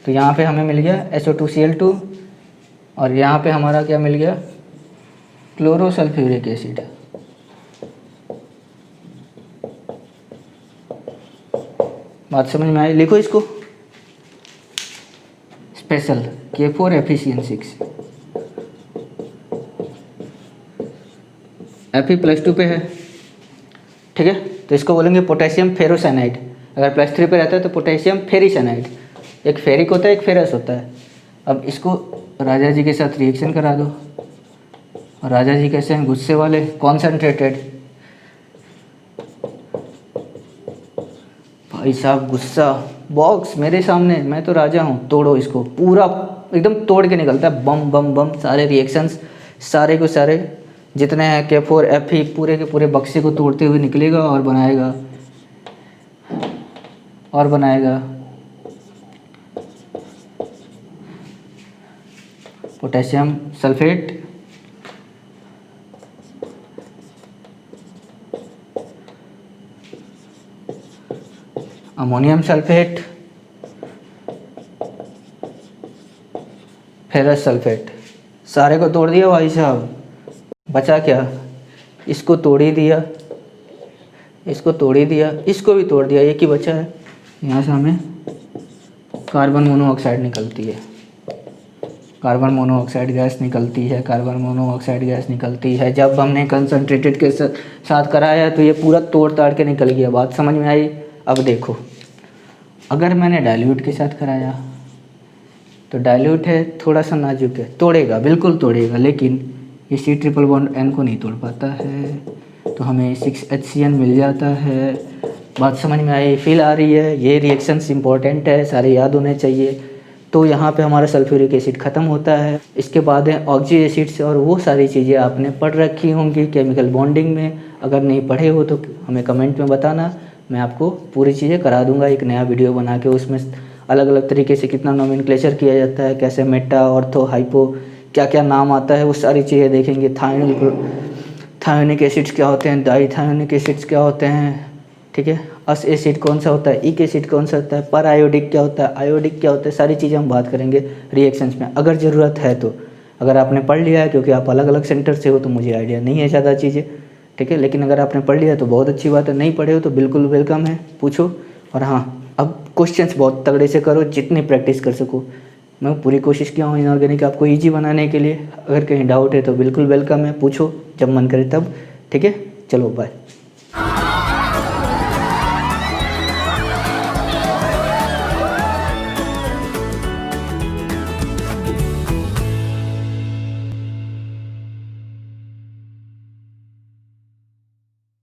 तो यहाँ पे हमें मिल गया SO2Cl2 और यहाँ पे हमारा क्या मिल गया? क्लोरोसल्फ्यूरिक एसिड। बात समझ में आई? लिखो इसको, स्पेशल K4FeCN6। Fe+2 पे है, ठीक है। तो इसको बोलेंगे पोटेशियम फेरोसाइनाइड। अगर +3 पे रहता है तो पोटेशियम फेरिसाइनाइड। एक फेरिक होता है, एक फेरस होता है। अब इसको राजा जी के साथ रिएक्शन करा दो। और राजा जी कैसे हैं? गुस्से वाले, कॉन्सेंट्रेटेड। भाई साहब गुस्सा, बॉक्स मेरे सामने, मैं तो राजा हूँ, तोड़ो इसको। पूरा एकदम तोड़ के निकलता है, बम बम बम, सारे रिएक्शंस, सारे को सारे जितने हैं K4Fe पूरे के पूरे बक्से को तोड़ते हुए निकलेगा और बनाएगा potassium sulphate, ammonium sulphate, ferrous sulphate. सारे को तोड़ दिया भाई साहब, बचा क्या? इसको तोड़ ही दिया, इसको तोड़ ही दिया, इसको भी तोड़ दिया, एक ही बचा है। यहाँ से हमें कार्बन मोनोऑक्साइड निकलती है, कार्बन मोनोऑक्साइड गैस निकलती है, कार्बन मोनोऑक्साइड गैस निकलती है। जब हमने कंसनट्रेटेड के साथ कराया तो ये पूरा तोड़ ताड़ के निकल गया। बात समझ में आई? अब देखो, अगर मैंने डाइल्यूट के साथ कराया तो डाइल्यूट है, थोड़ा सा नाजुक है, तोड़ेगा, बिल्कुल तोड़ेगा, लेकिन ये C∼ को नहीं तोड़ पाता है, तो हमें 6HCN मिल जाता है। बात समझ में आई? फील आ रही है? ये रिएक्शंस इंपॉर्टेंट है, सारे याद होने चाहिए। तो यहाँ पे हमारा सल्फ्यूरिक एसिड ख़त्म होता है। इसके बाद है ऑक्सी एसिड्स, और वो सारी चीज़ें आपने पढ़ रखी होंगी केमिकल बॉन्डिंग में। अगर नहीं पढ़े हो तो हमें कमेंट में बताना, मैं आपको पूरी चीज़ें करा दूँगा एक नया वीडियो बना के। उसमें अलग अलग तरीके से कितना नोमेनक्लेचर किया जाता है, कैसे मेटा, ऑर्थो, हाइपो, क्या क्या नाम आता है, वो सारी चीज़ें देखेंगे। थायोनिक एसिड्स क्या होते हैं, डाईथायोनिक एसिड्स क्या होते हैं, ठीक है, अस एसिड कौन सा होता है, इक एसिड कौन सा होता है, पर आयोडिक क्या होता है, आयोडिक क्या होता है, सारी चीज़ें हम बात करेंगे रिएक्शंस में, अगर ज़रूरत है तो। अगर आपने पढ़ लिया है, क्योंकि आप अलग अलग सेंटर से हो तो मुझे आइडिया नहीं है ज़्यादा चीज़ें, ठीक है, लेकिन अगर आपने पढ़ लिया तो बहुत अच्छी बात है। नहीं पढ़े हो तो बिल्कुल वेलकम है, पूछो। और हाँ, अब क्वेश्चंस बहुत तगड़े से करो, जितनी प्रैक्टिस कर सको। मैं पूरी कोशिश किया हूँ इनऑर्गेनिक आपको ईजी बनाने के लिए। अगर कहीं डाउट है तो बिल्कुल वेलकम है, पूछो जब मन करे तब, ठीक है। चलो बाय।